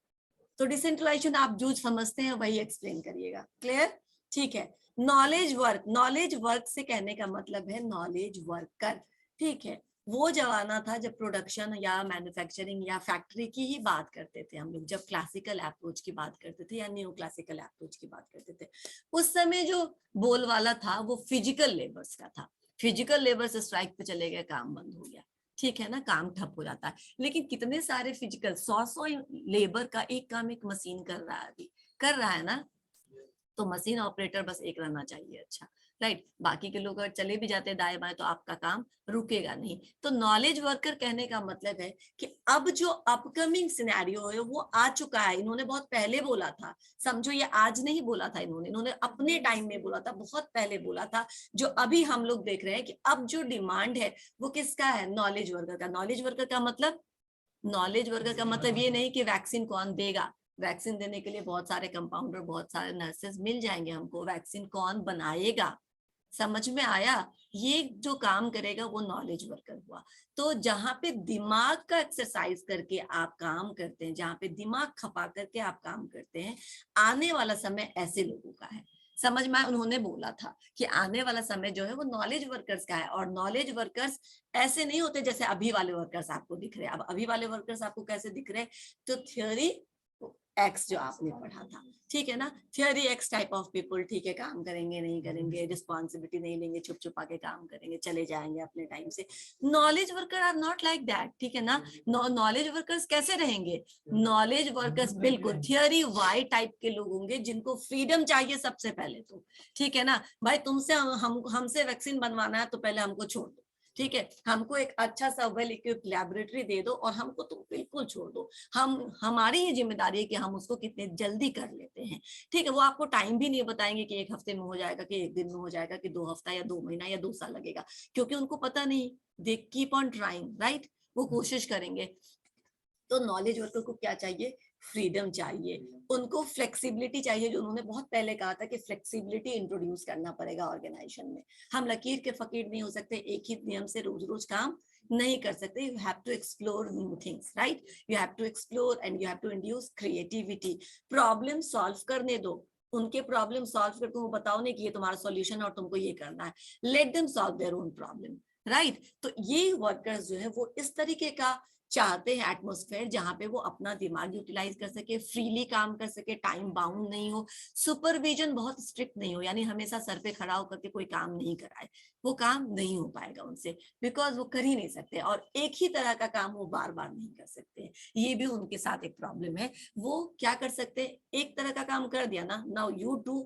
तो डिसेंट्रलाइजेशन आप जो समझते हैं वही एक्सप्लेन करिएगा, क्लियर, ठीक है। नॉलेज वर्क, नॉलेज वर्क से कहने का मतलब है नॉलेज वर्कर, ठीक है। वो जमाना था जब प्रोडक्शन या मैन्युफैक्चरिंग या फैक्ट्री की ही बात करते थे हम लोग, जब क्लासिकल अप्रोच की बात करते थे या न्यू क्लासिकल अप्रोच की बात करते थे। उस समय जो बोलवाला था वो फिजिकल लेबर्स का था। फिजिकल लेबर्स स्ट्राइक पे चले गए, काम बंद हो गया, ठीक है ना, काम ठप हो जाता है। लेकिन कितने सारे फिजिकल 100 लेबर का एक काम एक मशीन कर रहा है, अभी कर रहा है ना। तो मशीन ऑपरेटर बस एक रहना चाहिए, अच्छा, राइट। बाकी के लोग अगर चले भी जाते हैं दाएं बाएं तो आपका काम रुकेगा नहीं। तो नॉलेज वर्कर कहने का मतलब है कि अब जो अपकमिंग सिनेरियो है वो आ चुका है। इन्होंने बहुत पहले बोला था, समझो ये आज नहीं बोला था इन्होंने अपने टाइम में बोला था, बहुत पहले बोला था। जो अभी हम लोग देख रहे हैं कि अब जो डिमांड है वो किसका है, नॉलेज वर्कर का। नॉलेज वर्कर का मतलब, नॉलेज वर्कर का मतलब ये नहीं कि वैक्सीन कौन देगा, वैक्सीन देने के लिए बहुत सारे कंपाउंडर, बहुत सारे नर्सेस मिल जाएंगे हमको, वैक्सीन कौन बनाएगा, समझ में आया। ये जो काम करेगा वो नॉलेज वर्कर हुआ। तो जहां पे दिमाग का एक्सरसाइज करके आप काम करते हैं, जहां पे दिमाग खपा करके आप काम करते हैं, आने वाला समय ऐसे लोगों का है। समझ में, उन्होंने बोला था कि आने वाला समय जो है वो नॉलेज वर्कर्स का है। और नॉलेज वर्कर्स ऐसे नहीं होते जैसे अभी वाले वर्कर्स आपको दिख रहे हैं। अब अभी वाले वर्कर्स आपको कैसे दिख रहे हैं, तो थियोरी एक्स जो आपने पढ़ा था, ठीक है ना, theory x type of people, ठीक है, काम करेंगे नहीं करेंगे, रिस्पॉन्सिबिलिटी नहीं लेंगे, छुप छुपा के काम करेंगे, चले जाएंगे अपने टाइम से। Knowledge worker are not like that, ठीक है ना। नॉलेज वर्कर्स कैसे रहेंगे, नॉलेज वर्कर्स बिल्कुल थियोरी वाई टाइप के लोग होंगे, जिनको फ्रीडम चाहिए सबसे पहले तो, ठीक है ना। भाई तुमसे हमसे वैक्सीन बनवाना है तो पहले हमको छोड़ दो, ठीक है। हमको एक अच्छा सा वेल इक्विप्ड लैबोरेटरी दे दो और हमको तुम बिल्कुल छोड़ दो। हमारी ये जिम्मेदारी है कि हम उसको कितने जल्दी कर लेते हैं, ठीक है। वो आपको टाइम भी नहीं बताएंगे कि 1 हफ्ते में हो जाएगा, कि 1 दिन में हो जाएगा, कि 2 हफ्ता या 2 महीना या 2 साल लगेगा, क्योंकि उनको पता नहीं। They keep on trying, right, वो कोशिश करेंगे। तो नॉलेज वर्कर को क्या चाहिए, फ्रीडम चाहिए, उनको फ्लेक्सिबिलिटी चाहिए, जो उन्होंने बहुत पहले कहा था कि फ्लेक्सिबिलिटी इंट्रोड्यूस करना पड़ेगा ऑर्गेनाइजेशन में। हम लकीर के फकीर नहीं हो सकते, एक ही नियम से रोज रोज काम नहीं कर सकते। You have to explore new things, right, you have to explore and you have to induce creativity. Problem solve करने दो, उनके प्रॉब्लम सॉल्व करके वो बताओ नहीं कि ये तुम्हारा सॉल्यूशन और तुमको ये करना है। Let them solve their own problem, right. तो ये वर्कर्स जो है वो इस तरीके का चाहते हैं एटमॉस्फेयर, जहां पे वो अपना दिमाग यूटिलाइज कर सके, फ्रीली काम कर सके, टाइम बाउंड नहीं हो, सुपरविजन बहुत स्ट्रिक्ट नहीं हो, यानी हमेशा सर पे खड़ा होकर के कोई काम नहीं कराए, वो काम नहीं हो पाएगा उनसे, बिकॉज वो कर ही नहीं सकते। और एक ही तरह का काम वो बार बार नहीं कर सकते, ये भी उनके साथ एक प्रॉब्लम है। वो क्या कर सकते, एक तरह का काम कर दिया ना, now you do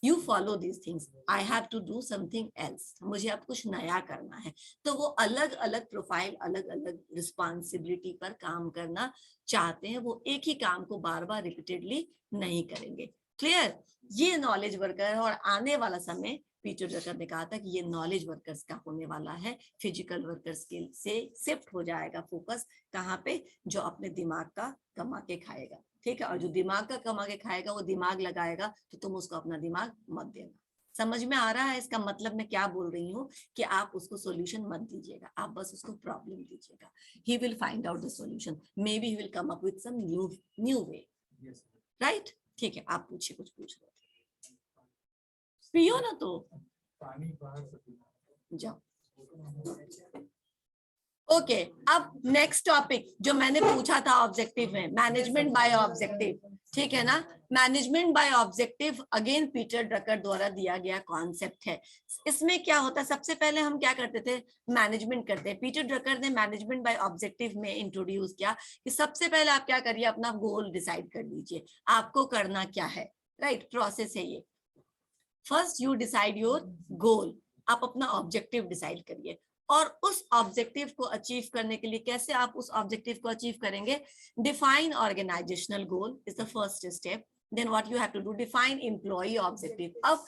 You follow these things. I have to do something else. मुझे अब कुछ नया करना है. तो वो अलग अलग प्रोफाइल, अलग अलग रिस्पॉन्सिबिलिटी पर काम करना चाहते हैं. वो एक ही काम को बार बार रिपीटेडली नहीं करेंगे. क्लियर? ये नॉलेज वर्कर है. और आने वाला समय पीटर ड्रकर ने कहा था कि ये नॉलेज वर्कर्स का होने वाला है. फिजिकल वर्कर्स के से शिफ्ट हो जाएगा फोकस कहाँ पे? जो अपने दिमाग का कमा के खाएगा. ठीक है? और जो दिमाग का कमा के खाएगा वो दिमाग लगाएगा, तो तुम उसको अपना दिमाग मत देना. समझ में आ रहा है इसका मतलब मैं क्या बोल रही हूँ? कि आप उसको सॉल्यूशन मत दीजिएगा, आप बस उसको प्रॉब्लम दीजिएगा. He will find out the solution. Maybe he will come up with some new way. Right? ठीक है, आप पूछिए, कुछ पूछ रहे थे. पियो ना तो जाओ. ओके, अब नेक्स्ट टॉपिक जो मैंने पूछा था ऑब्जेक्टिव में, मैनेजमेंट बाय ऑब्जेक्टिव. ठीक है ना? Management by objective again Peter Drucker द्वारा दिया गया कॉन्सेप्ट है. इसमें क्या होता है? सबसे पहले हम क्या करते थे? मैनेजमेंट करते हैं. पीटर ड्रकर ने मैनेजमेंट बाय ऑब्जेक्टिव में इंट्रोड्यूस किया कि सबसे पहले आप क्या करिए, अपना गोल डिसाइड कर लीजिए, आपको करना क्या है. राइट? प्रोसेस है ये. First you decide your goal. आप अपना ऑब्जेक्टिव डिसाइड करिए, और उस ऑब्जेक्टिव को अचीव करने के लिए कैसे आप उस ऑब्जेक्टिव को अचीव करेंगे? Define organisational goal is the first step. Then what you have to do, define employ objective. अब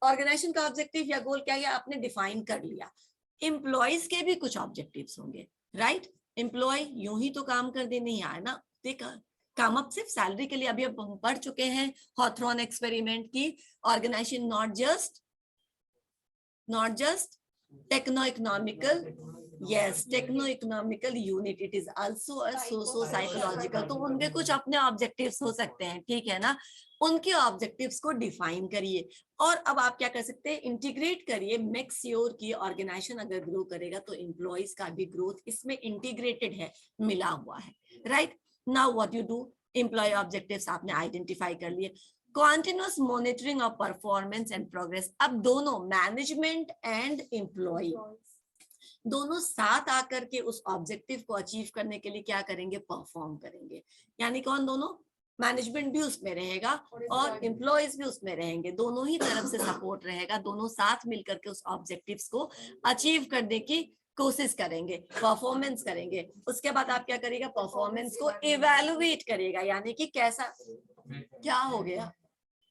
ऑर्गेनाइजेशन का ऑब्जेक्टिव या गोल क्या है, आपने डिफाइन कर लिया. एम्प्लॉयज के भी कुछ ऑब्जेक्टिव्स होंगे. राइट? एम्प्लॉय यूं ही तो काम कर दे नहीं आए ना. देखा, काम अप सिर्फ सैलरी के लिए. अभी अब हम पढ़ चुके हैं हॉथरॉन एक्सपेरिमेंट की. Organisation not just techno-economical, yes, techno-economical unit, it is also a socio-psychological. तो उनके कुछ अपने ऑब्जेक्टिव्स हो सकते हैं. ठीक है ना? उनके ऑब्जेक्टिव्स को डिफाइन करिए, और अब आप क्या कर सकते हैं? इंटीग्रेट करिए. मेक श्योर की ऑर्गेनाइजेशन अगर ग्रो करेगा तो एम्प्लॉयज का भी ग्रोथ इसमें इंटीग्रेटेड है, मिला हुआ है. Right? Now what you do, employ objectives आपने आइडेंटिफाई कर लिए. Continuous monitoring of performance and progress. अब दोनों मैनेजमेंट एंड एम्प्लॉय दोनों साथ आकर के उस ऑब्जेक्टिव को अचीव करने के लिए क्या करेंगे? परफॉर्म करेंगे. यानी कौन? दोनों. मैनेजमेंट भी उसमें रहेगा और एम्प्लॉयज भी उसमें रहेंगे. दोनों ही तरफ से सपोर्ट रहेगा. दोनों साथ मिलकर के उस ऑब्जेक्टिव्स को अचीव करने की कोशिश करेंगे, परफॉर्मेंस करेंगे. उसके बाद आप क्या करेगा? परफॉर्मेंस को इवैल्यूएट करेगा. यानी कि कैसा, क्या हो गया?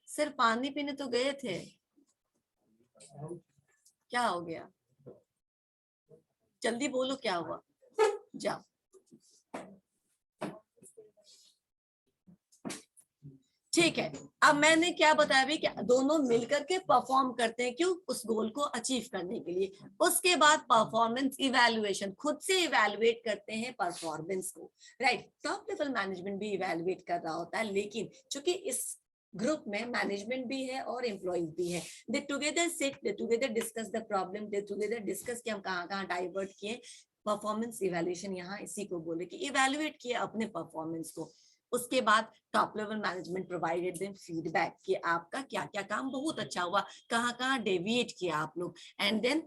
सिर्फ पानी पीने तो गए थे, क्या हो गया? जल्दी बोलो, क्या हुआ? जाओ. ठीक है, अब मैंने क्या बताया भी कि दोनों मिलकर के परफॉर्म करते हैं. क्यों? उस गोल को अचीव करने के लिए. उसके बाद परफॉर्मेंस इवैल्यूएशन, खुद से इवैल्यूएट करते हैं परफॉर्मेंस को. राइट? टॉप लेवल मैनेजमेंट भी इवैल्यूएट कर रहा होता है, लेकिन चूंकि इस ग्रुप में मैनेजमेंट भी है और एम्प्लॉइज भी है. They together sit, they together discuss the problem, they together discuss कि हम कहाँ डाइवर्ट किए. परफॉर्मेंस इवैल्यूएशन यहाँ इसी को बोले कि इवैल्यूएट किए अपने परफॉर्मेंस को. उसके बाद top level management provided them feedback कि आपका क्या क्या काम बहुत अच्छा हुआ, कहाँ डेविएट किया आप लोग. And then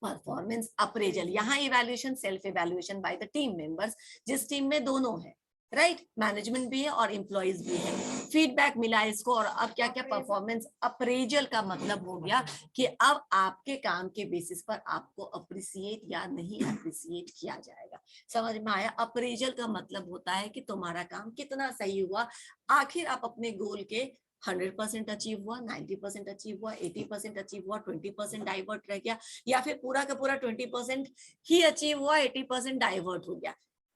performance appraisal. यहाँ evaluation, self evaluation by the team members, जिस टीम में दोनों है. राइट? मैनेजमेंट भी है और एम्प्लॉइज भी है. फीडबैक मिला इसको, और अब क्या क्या? परफॉर्मेंस अप्रेजल का मतलब हो गया कि अब आपके काम के बेसिस पर आपको अप्रिसिएट या नहीं अप्रिसिएट किया जाएगा. समझ में आया? अप्रेजल का मतलब होता है कि तुम्हारा काम कितना सही हुआ. आखिर आप अपने गोल के 100% अचीव हुआ, 90% अचीव हुआ, 80% अचीव हुआ, 20% डाइवर्ट रह गया, या फिर पूरा का पूरा 20% ही अचीव हुआ, 80% डाइवर्ट हो गया.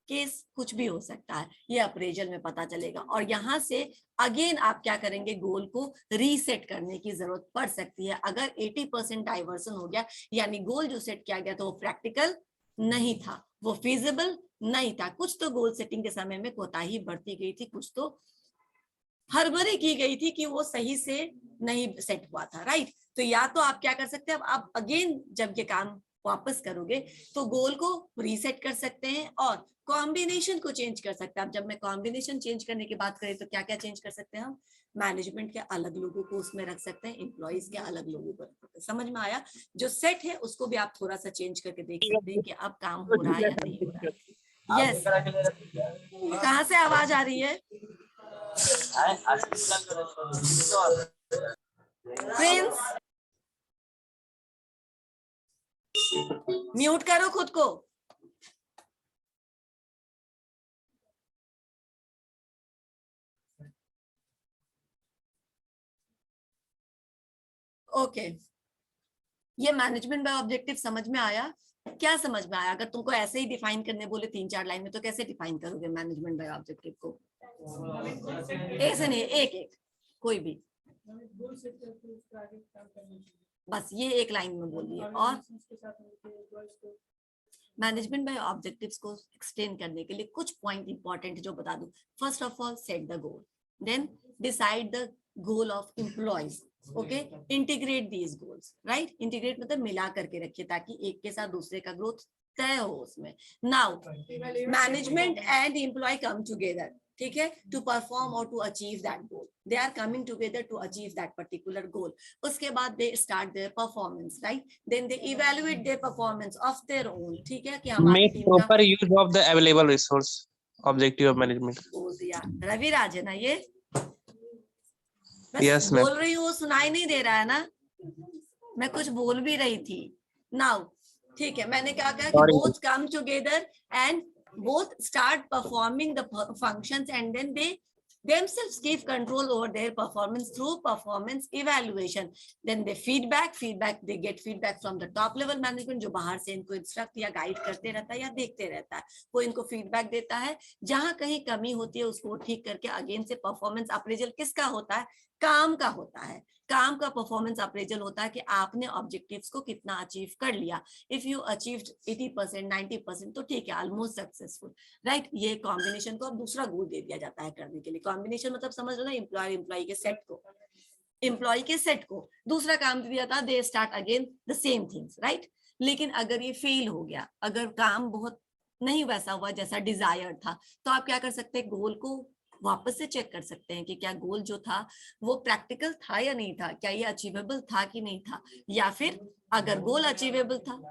केस कुछ भी हो सकता है, ये अप्रेजल में पता चलेगा. और यहाँ से अगेन आप क्या करेंगे? गोल को रीसेट करने की जरूरत पड़ सकती है. अगर 80% डाइवर्सन हो गया, यानी गोल जो सेट किया गया था वो प्रैक्टिकल नहीं था, वो फिजिबल नहीं था. कुछ तो गोल सेटिंग के समय में कोताही बढ़ती गई थी, कुछ तो हड़बड़ी की गई थी कि वो सही से नहीं सेट हुआ था. राइट? तो या तो आप क्या कर सकते हैं, अब आप अगेन जब ये काम वापस करोगे तो गोल को रीसेट कर सकते हैं और कॉम्बिनेशन को चेंज कर सकते हैं. अब जब मैं कॉम्बिनेशन चेंज करने की बात करें तो क्या क्या चेंज कर सकते हैं हम? मैनेजमेंट के अलग लोगों को उसमें रख सकते हैं, एम्प्लॉइज के अलग लोगों को रख सकते हैं. समझ में आया? जो सेट है उसको भी आप थोड़ा सा चेंज करके देख सकते हैं कि अब काम हो रहा है या नहीं हो रहा है. यस, कहाँ से आवाज आ रही है? प्रिंस म्यूट करो खुद को। ओके ये मैनेजमेंट बाय ऑब्जेक्टिव समझ में आया? क्या समझ में आया? अगर तुमको ऐसे ही डिफाइन करने बोले 3-4 लाइन में तो कैसे डिफाइन करोगे मैनेजमेंट बाय ऑब्जेक्टिव को? ऐसे नहीं, एक एक कोई भी, बस ये एक लाइन में बोलिए। और मैनेजमेंट बाय ऑब्जेक्टिव्स को एक्सप्लेन करने के लिए कुछ पॉइंट इंपॉर्टेंट जो बता दूं। First of all set the goal, then decide the goal of employees, okay, integrate these goals, right. Integrate मतलब मिला करके रखिए ताकि एक के साथ दूसरे का ग्रोथ तय हो उसमें। Now management and employ come together, ठीक है, टू परफॉर्म और to achieve that goal. They are coming together to achieve that particular goal. उसके बाद they start their performance, right, then they evaluate their performance of their own, ठीक है, कि हमारी Make टीम का proper use of the available resource. Objective of management. बोल दिया। रवि राज है ना ये? मैं Yes, ma'am. बोल रही हूँ, सुनाई नहीं दे रहा है ना? मैं कुछ बोल भी रही थी। नाउ ठीक है, मैंने क्या कहा कि Sorry. both come together and both start performing the functions and then they themselves give control over their performance through performance evaluation. Then they feedback, they get feedback from the top level management जो बाहर से इनको इंस्ट्रक्ट या गाइड करते रहता है या देखते रहता है, वो इनको फीडबैक देता है। जहां कहीं कमी होती है उसको ठीक करके अगेन से परफॉर्मेंस अप्रेजल किसका होता है? काम का होता है। काम का परफॉर्मेंस अप्रेजल होता है कि आपने ऑब्जेक्टिव्स को कितना अचीव कर लिया। इफ यू अचीव्ड 80%, 90% तो ठीक है, ऑलमोस्ट सक्सेसफुल, राइट। ये कॉम्बिनेशन को अब दूसरा गोल दे दिया जाता है करने के लिए। कॉम्बिनेशन मतलब समझ लो ना, एम्प्लॉय के सेट को, एम्प्लॉय के सेट को दूसरा काम दिया था, they start again the same things, right. लेकिन अगर ये फेल हो गया, अगर काम बहुत नहीं वैसा हुआ जैसा डिजायर था, तो आप क्या कर सकते हैं? गोल को वापस से चेक कर सकते हैं कि क्या गोल जो था वो प्रैक्टिकल था या नहीं था, क्या ये अचीवेबल था कि नहीं था, या फिर अगर गोल अचीवेबल था,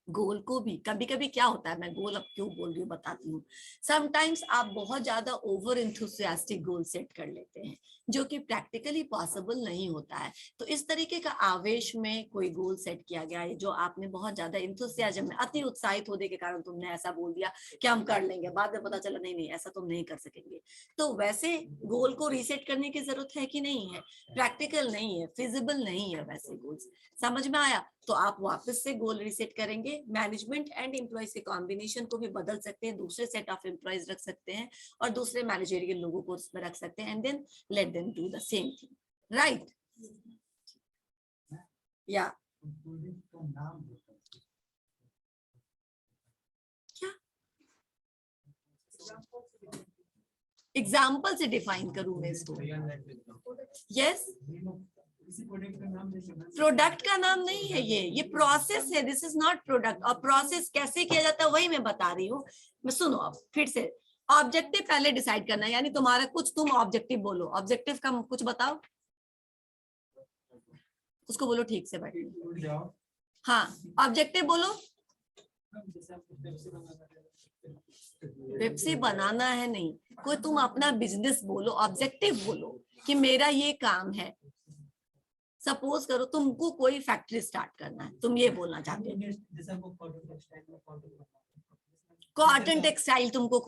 गोल को भी कभी कभी क्या होता है, मैं गोल अब क्यों बोल रही हूँ बताती हूँ। समटाइम्स आप बहुत ज्यादा ओवर एंथुसियास्टिक गोल सेट कर लेते हैं जो कि प्रैक्टिकली पॉसिबल नहीं होता है। तो इस तरीके का आवेश में कोई गोल सेट किया गया है जो आपने बहुत ज्यादा एंथुसियाज्म में, अति उत्साहित होने के कारण तुमने ऐसा बोल दिया कि हम कर लेंगे, बाद में पता चला नहीं नहीं ऐसा तुम नहीं कर सकेंगे। तो वैसे गोल को रीसेट करने की जरूरत है कि नहीं है? प्रैक्टिकल नहीं है, फिजिबल नहीं है वैसे गोल्स। समझ में आया? तो आप वापस से गोल रीसेट करेंगे। मैनेजमेंट एंड एम्प्लॉयज के कॉम्बिनेशन को भी बदल सकते हैं, दूसरे सेट ऑफ एम्प्लॉयज रख सकते हैं और दूसरे मैनेजरियल लोगों को उसमें रख सकते हैं, and then let them do the same thing, right? या क्या एग्जाम्पल से डिफाइन करूं मैं इसको? यस, प्रोडक्ट का नाम नहीं है ये प्रोसेस है। This is not product. और प्रोसेस कैसे किया जाता है वही मैं बता रही हूँ। मैं सुनो अब फिर से, ऑब्जेक्टिव पहले डिसाइड करना है, यानी तुम्हारा कुछ, तुम ऑब्जेक्टिव बोलो, ऑब्जेक्टिव का कुछ बताओ, उसको बोलो ठीक से बैठ। हाँ, ऑब्जेक्टिव बोलो। पेप्सी बनाना है नहीं, कोई तुम अपना बिजनेस बोलो, ऑब्जेक्टिव बोलो कि मेरा ये काम है। सपोज करो तुमको कोई फैक्ट्री स्टार्ट करना है, तुम ये बोलना चाहते हो कॉटन टेक्सटाइल तुमको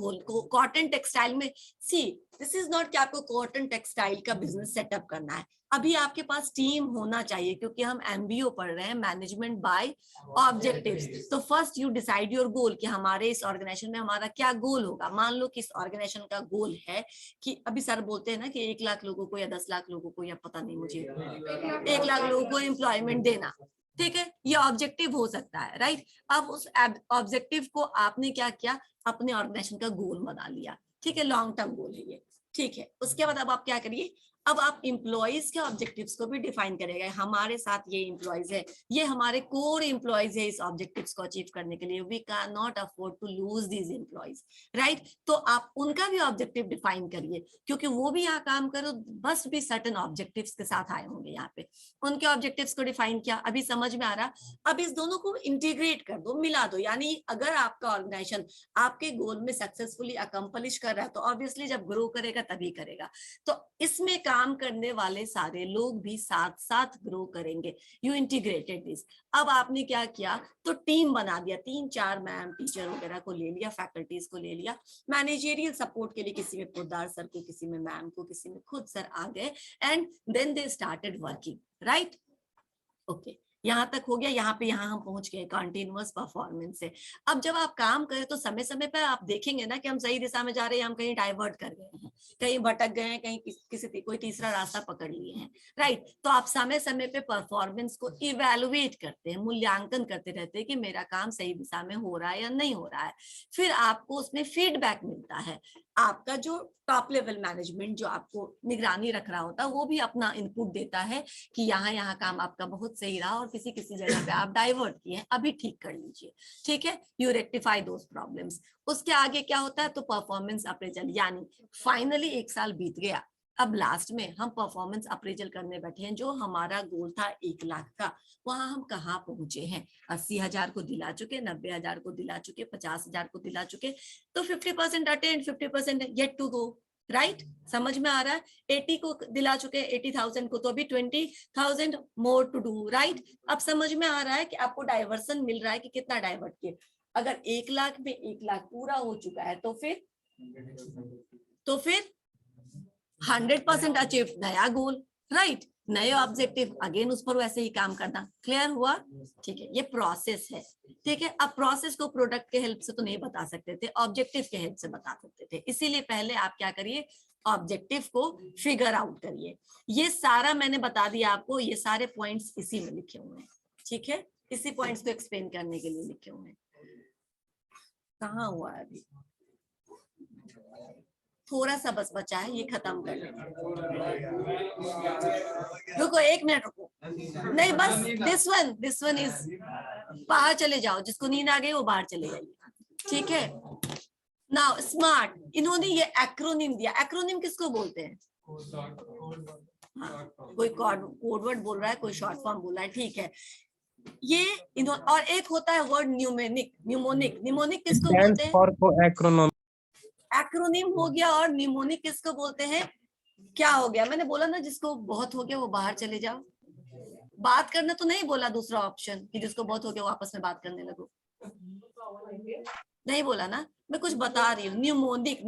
कॉटन टेक्सटाइल में, सी दिस इज नॉट कि आपको कॉटन टेक्सटाइल का बिजनेस सेटअप करना है। अभी आपके पास टीम होना चाहिए क्योंकि हम एमबीओ पढ़ रहे हैं, मैनेजमेंट बाय ऑब्जेक्टिव्स। तो first you decide your goal कि हमारे इस ऑर्गेनाइजेशन में हमारा क्या गोल होगा। मान लो कि इस ऑर्गेनाइजेशन का गोल है कि अभी सर बोलते हैं ना कि 1 लाख लोगों को या 10 लाख लोगों को या पता नहीं मुझे 1 लाख लोगों को एम्प्लॉयमेंट देना, ठीक है, ये ऑब्जेक्टिव हो सकता है, राइट। अब उस ऑब्जेक्टिव को आपने क्या किया, अपने ऑर्गेनाइजेशन का गोल बना लिया, ठीक है, लॉन्ग टर्म गोल है ये, ठीक है। उसके बाद अब आप क्या करिए, अब आप एम्प्लॉयज के ऑब्जेक्टिव्स को भी डिफाइन करेंगे। हमारे साथ ये एम्प्लॉयज है, ये हमारे कोर एम्प्लॉयज है इस ऑब्जेक्टिव्स को अचीव करने के लिए। We can not afford to lose these employees, right. तो आप उनका भी ऑब्जेक्टिव डिफाइन करिए क्योंकि वो भी यहाँ काम करो, बस भी सर्टेन ऑब्जेक्टिव्स के साथ आए होंगे यहाँ पे। उनके ऑब्जेक्टिव्स को डिफाइन किया, अभी समझ में आ रहा। अब इस दोनों को इंटीग्रेट कर दो, मिला दो। यानी अगर आपका ऑर्गेनाइजेशन आपके गोल में सक्सेसफुली अकम्पलिश कर रहा है तो ऑब्वियसली जब ग्रो करेगा तभी करेगा। तो इसमें काम करने वाले सारे लोग भी साथ साथ ग्रो करेंगे। You integrated this. अब आपने क्या किया, तो टीम बना दिया, 3-4 मैम टीचर वगैरह को ले लिया, फैकल्टीज को ले लिया, मैनेजरियल सपोर्ट के लिए किसी में पोद्दार सर को, किसी में मैम को, किसी में खुद सर आ गए, and then they started working, right. Okay, यहाँ तक हो गया। यहाँ हम पहुंच गए कंटिन्यूअस परफॉर्मेंस से। अब जब आप काम करें तो समय समय पर आप देखेंगे ना कि हम सही दिशा में जा रहे हैं, हम कहीं डाइवर्ट कर गए हैं, कहीं भटक गए हैं, कहीं किसी कोई तीसरा रास्ता पकड़ लिए हैं, राइट। तो आप समय समय पे परफॉर्मेंस को इवेलुएट करते हैं, मूल्यांकन करते रहते हैं कि मेरा काम सही दिशा में हो रहा है या नहीं हो रहा है। फिर आपको उसमें फीडबैक मिलता है। आपका जो टॉप लेवल मैनेजमेंट जो आपको निगरानी रख रहा होता है वो भी अपना इनपुट देता है कि यहाँ काम आपका बहुत सही रहा और किसी किसी जगह पे आप डाइवर्ट किए हैं, अभी ठीक कर लीजिए, ठीक है। You rectify those problems. उसके आगे क्या होता है, तो परफॉर्मेंस अप्रेजल, यानी फाइनली 1 साल बीत गया, अब लास्ट में हम परफॉर्मेंस अप्रेजल करने बैठे हैं। जो हमारा गोल था 1 लाख का, वहां हम कहाँ पहुंचे हैं। 80,000 को दिला चुके, 90,000 को दिला चुके, 50,000 को दिला चुके, तो 50% attend, 50% yet to go, right. समझ में आ रहा है। 80 को दिला चुके, 80,000 को, तो अभी 20,000 मोर टू डू, राइट। अब समझ में आ रहा है कि आपको डाइवर्सन मिल रहा है कि कितना डाइवर्ट किए। अगर 1 लाख में 1 लाख पूरा हो चुका है तो फिर 100% अचीव, नया गोल, राइट, नए ऑब्जेक्टिव, अगेन उस पर वैसे ही काम करना। क्लियर हुआ, ठीक है। ये प्रोसेस है, ठीक है। अब प्रोसेस को प्रोडक्ट के हेल्प से तो नहीं बता सकते थे, ऑब्जेक्टिव के हेल्प से बता सकते थे। इसीलिए पहले आप क्या करिए, ऑब्जेक्टिव को फिगर आउट करिए। ये सारा मैंने बता दिया आपको, ये सारे पॉइंट्स इसी में लिखे हुए हैं, ठीक है। इसी पॉइंट्स को एक्सप्लेन करने के लिए लिखे हुए हैं। कहाँ हुआ है अभी, थोड़ा सा बस बचा है, ये खत्म कर लेते हैं। रुको 1 मिनट रुको, नहीं बस दिस वन इज, बाहर चले जाओ, जिसको नींद आ गई वो बाहर चले जाइए, ठीक है। नाउ स्मार्ट, इन्होंने ये एक्रोनिम दिया। एक्रोनिम किसको बोलते हैं, हाँ, कोई कोड वर्ड बोल रहा है, कोई शॉर्ट फॉर्म बोल रहा है, ठीक है। ये इन्होंने, और एक होता है वर्ड न्यूमोनिक किसको बोलते हैं, एक्रोनिम हो गया। और निमोनिक किसको बोलते हैं, क्या हो गया, मैंने बोला ना जिसको बहुत हो गया वो बाहर चले जाओ। बात करना तो नहीं बोला, दूसरा ऑप्शन कि जिसको बहुत हो गया वो आपस में बात करने लगो, नहीं बोला ना, मैं कुछ बता रही हूँ। न्यूमोनिक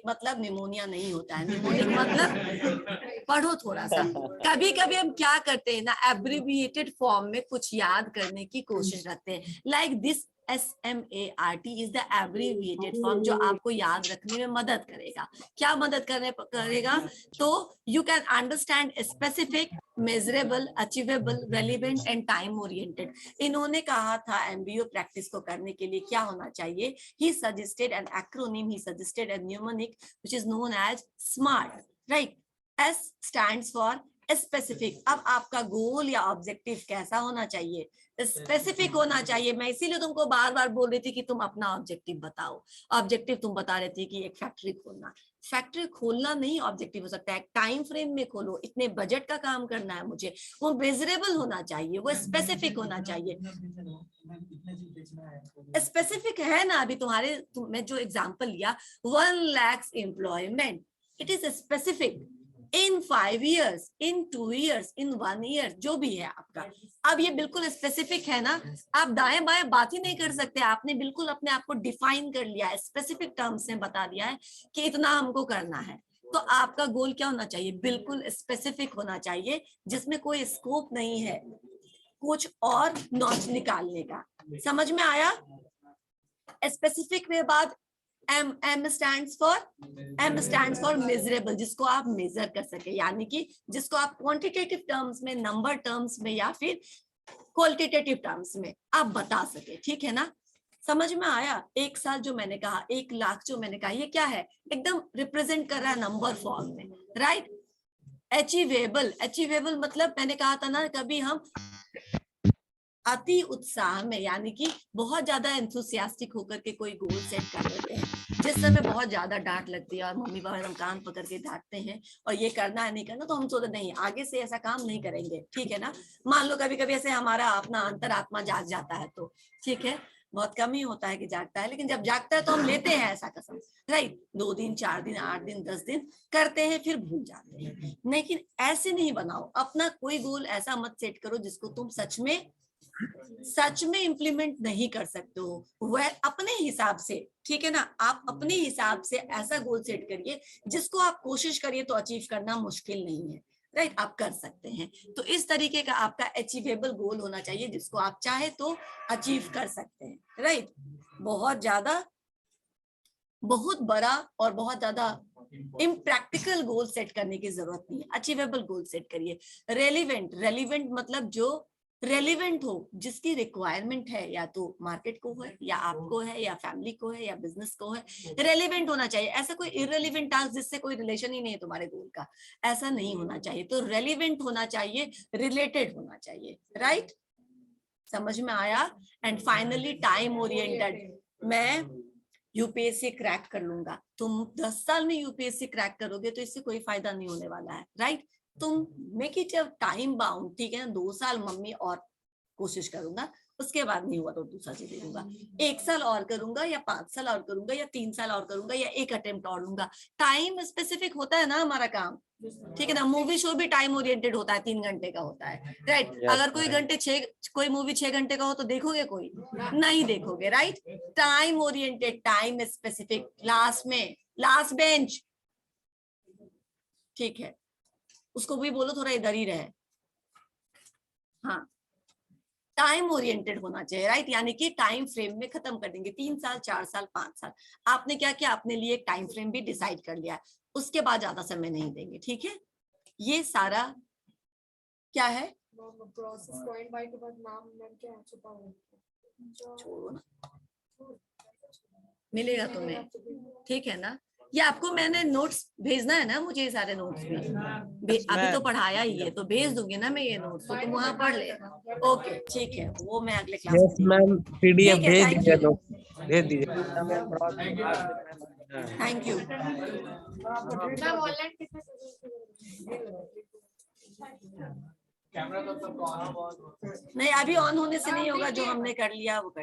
मतलब निमोनिया नहीं होता है। निमोनिक मतलब, पढ़ो थोड़ा सा। कभी कभी हम क्या करते हैं ना, एब्रिविएटेड फॉर्म में कुछ याद करने की कोशिश करते हैं, like this SMART is the abbreviated form, जो आपको याद रखने में मदद करेगा। क्या मदद करेगा, तो you can understand specific, measurable, achievable, relevant and time oriented। इन्होंने कहा था MBO प्रैक्टिस को करने के लिए क्या होना चाहिए, he suggested an acronym, he suggested a mnemonic which is known as SMART, right। S stands for specific. अब आपका गोल या ऑब्जेक्टिव कैसा होना चाहिए, स्पेसिफिक होना चाहिए। मैं इसीलिए तुमको बार बार बोल रही थी कि तुम अपना ऑब्जेक्टिव बताओ। ऑब्जेक्टिव तुम बता रहे थे कि एक फैक्ट्री खोलना नहीं ऑब्जेक्टिव हो सकता है, टाइम फ्रेम में खोलो, इतने बजट का काम करना है मुझे, वो मेजरेबल होना चाहिए, वो स्पेसिफिक होना चाहिए। स्पेसिफिक है ना, अभी मैं जो एग्जांपल लिया 1 lakh employment, it is specific. In 5 years, in 2 years, in 1 year, जो भी है आपका। अब ये बिल्कुल स्पेसिफिक है ना, आप दाएं बाएं बात ही नहीं कर सकते। आपने बिल्कुल अपने आप को डिफाइन कर लिया है, स्पेसिफिक टर्म्स में बता दिया है कि इतना हमको करना है। तो आपका गोल क्या होना चाहिए, बिल्कुल स्पेसिफिक होना चाहिए, जिसमें कोई स्कोप नहीं है कुछ और नॉच निकालने का। समझ में आया। स्पेसिफिक के बाद M stands for measurable, जिसको आप मेजर कर सके, यानी कि जिसको आप क्वांटिटेटिव टर्म्स में, नंबर टर्म्स में या फिर क्वालिटेटिव टर्म्स में आप बता सके, ठीक है ना। समझ में आया। 1 साल जो मैंने कहा, 1 लाख जो मैंने कहा, ये क्या है, एकदम रिप्रेजेंट कर रहा है नंबर फॉर्म में, राइट। अचीवेबल मतलब मैंने कहा था ना, कभी हम अति उत्साह में, यानी कि बहुत ज्यादा एंथुसियास्टिक होकर के कोई गोल सेट कर लेते हैं, जिस समय बहुत ज्यादा डांट लगती है और मम्मी पापा एकदम कान पकड़ के डांटते हैं और ये करना है नहीं करना, तो हम सोचते नहीं आगे से ऐसा काम नहीं करेंगे, ठीक है ना। मान लो कभी कभी ऐसे हमारा अपना अंतरात्मा जाग जाता है तो ठीक है, बहुत कम ही होता है कि जागता है, लेकिन जब जागता है तो हम लेते हैं ऐसा कसम, राइट। 2 दिन 4 दिन 8 दिन 10 दिन करते हैं, फिर भूल जाते हैं। लेकिन ऐसे नहीं बनाओ, अपना कोई गोल ऐसा मत सेट करो जिसको तुम सच में इम्प्लीमेंट नहीं कर सकते हो। वह अपने हिसाब से, ठीक है ना, आप अपने हिसाब से ऐसा गोल सेट करिए जिसको आप कोशिश करिए तो अचीव करना मुश्किल नहीं है, राइट, आप कर सकते हैं। तो इस तरीके का आपका अचीवेबल गोल होना चाहिए जिसको आप चाहे तो अचीव कर सकते हैं, राइट। बहुत बड़ा और बहुत ज्यादा इम्प्रैक्टिकल गोल सेट करने की जरूरत नहीं है, अचीवेबल गोल सेट करिए। रेलिवेंट मतलब जो रेलिवेंट हो, जिसकी रिक्वायरमेंट है, या तो मार्केट को है या आपको है या फैमिली को है या बिजनेस को है, रेलिवेंट होना चाहिए। ऐसा कोई इररिलेवेंट टास्क जिससे कोई रिलेशन ही नहीं है तुम्हारे गोल का, ऐसा नहीं होना चाहिए। तो रेलिवेंट होना चाहिए, रिलेटेड होना चाहिए, राइट, समझ में आया। And finally time oriented. मैं यूपीएससी क्रैक कर लूंगा, तुम 10 साल में यूपीएससी क्रैक करोगे तो इससे कोई फायदा नहीं होने वाला है, राइट। तुम मेक इट टाइम बाउंड, ठीक है ना, 2 साल मम्मी और कोशिश करूंगा, उसके बाद नहीं हुआ तो दूसरा चीज दे दूंगा, 1 साल और करूंगा या 5 साल और करूंगा या 3 साल और करूंगा या 1 अटेम्प्ट और लूंगा। टाइम स्पेसिफिक होता है ना हमारा काम, ठीक है ना। मूवी शो भी टाइम ओरिएंटेड होता है, 3 घंटे का होता है, राइट। अगर कोई मूवी 6 घंटे का हो तो देखोगे, कोई नहीं देखोगे, right. Time oriented, time specific. Last bench, ठीक है, उसको भी बोलो थोड़ा इधर ही रहे, हाँ। टाइम ओरिएंटेड होना चाहिए, राइट, यानी कि टाइम फ्रेम में खत्म कर देंगे, 3 साल 4 साल 5 साल। आपने क्या किया, अपने लिए एक टाइम फ्रेम भी डिसाइड कर लिया, उसके बाद ज्यादा समय नहीं देंगे, ठीक है। ये सारा क्या है, प्रोसेस पॉइंट बाय के बाद नाम क्या छुपा हुआ, छोड़ो ना, मिलेगा तुम्हें, ठीक है ना। ये आपको मैंने नोट्स भेजना है ना, मुझे ये सारे नोट्स भी अभी तो पढ़ाया ही है, तो भेज दूंगी ना मैं ये नोट्स, तो तुम वहां पढ़ लेना। ओके, ठीक है, वो मैं अगले क्लास यस मैम, पीडीएफ ठीक है, भेज thank दीजिए, you. तो भेज दीजिए। Thank you. मैम ऑनलाइन कितने कैमरा तो सबको ऑन नहीं, अभी ऑन होने से नहीं होगा, जो हमने कर लिया वो कर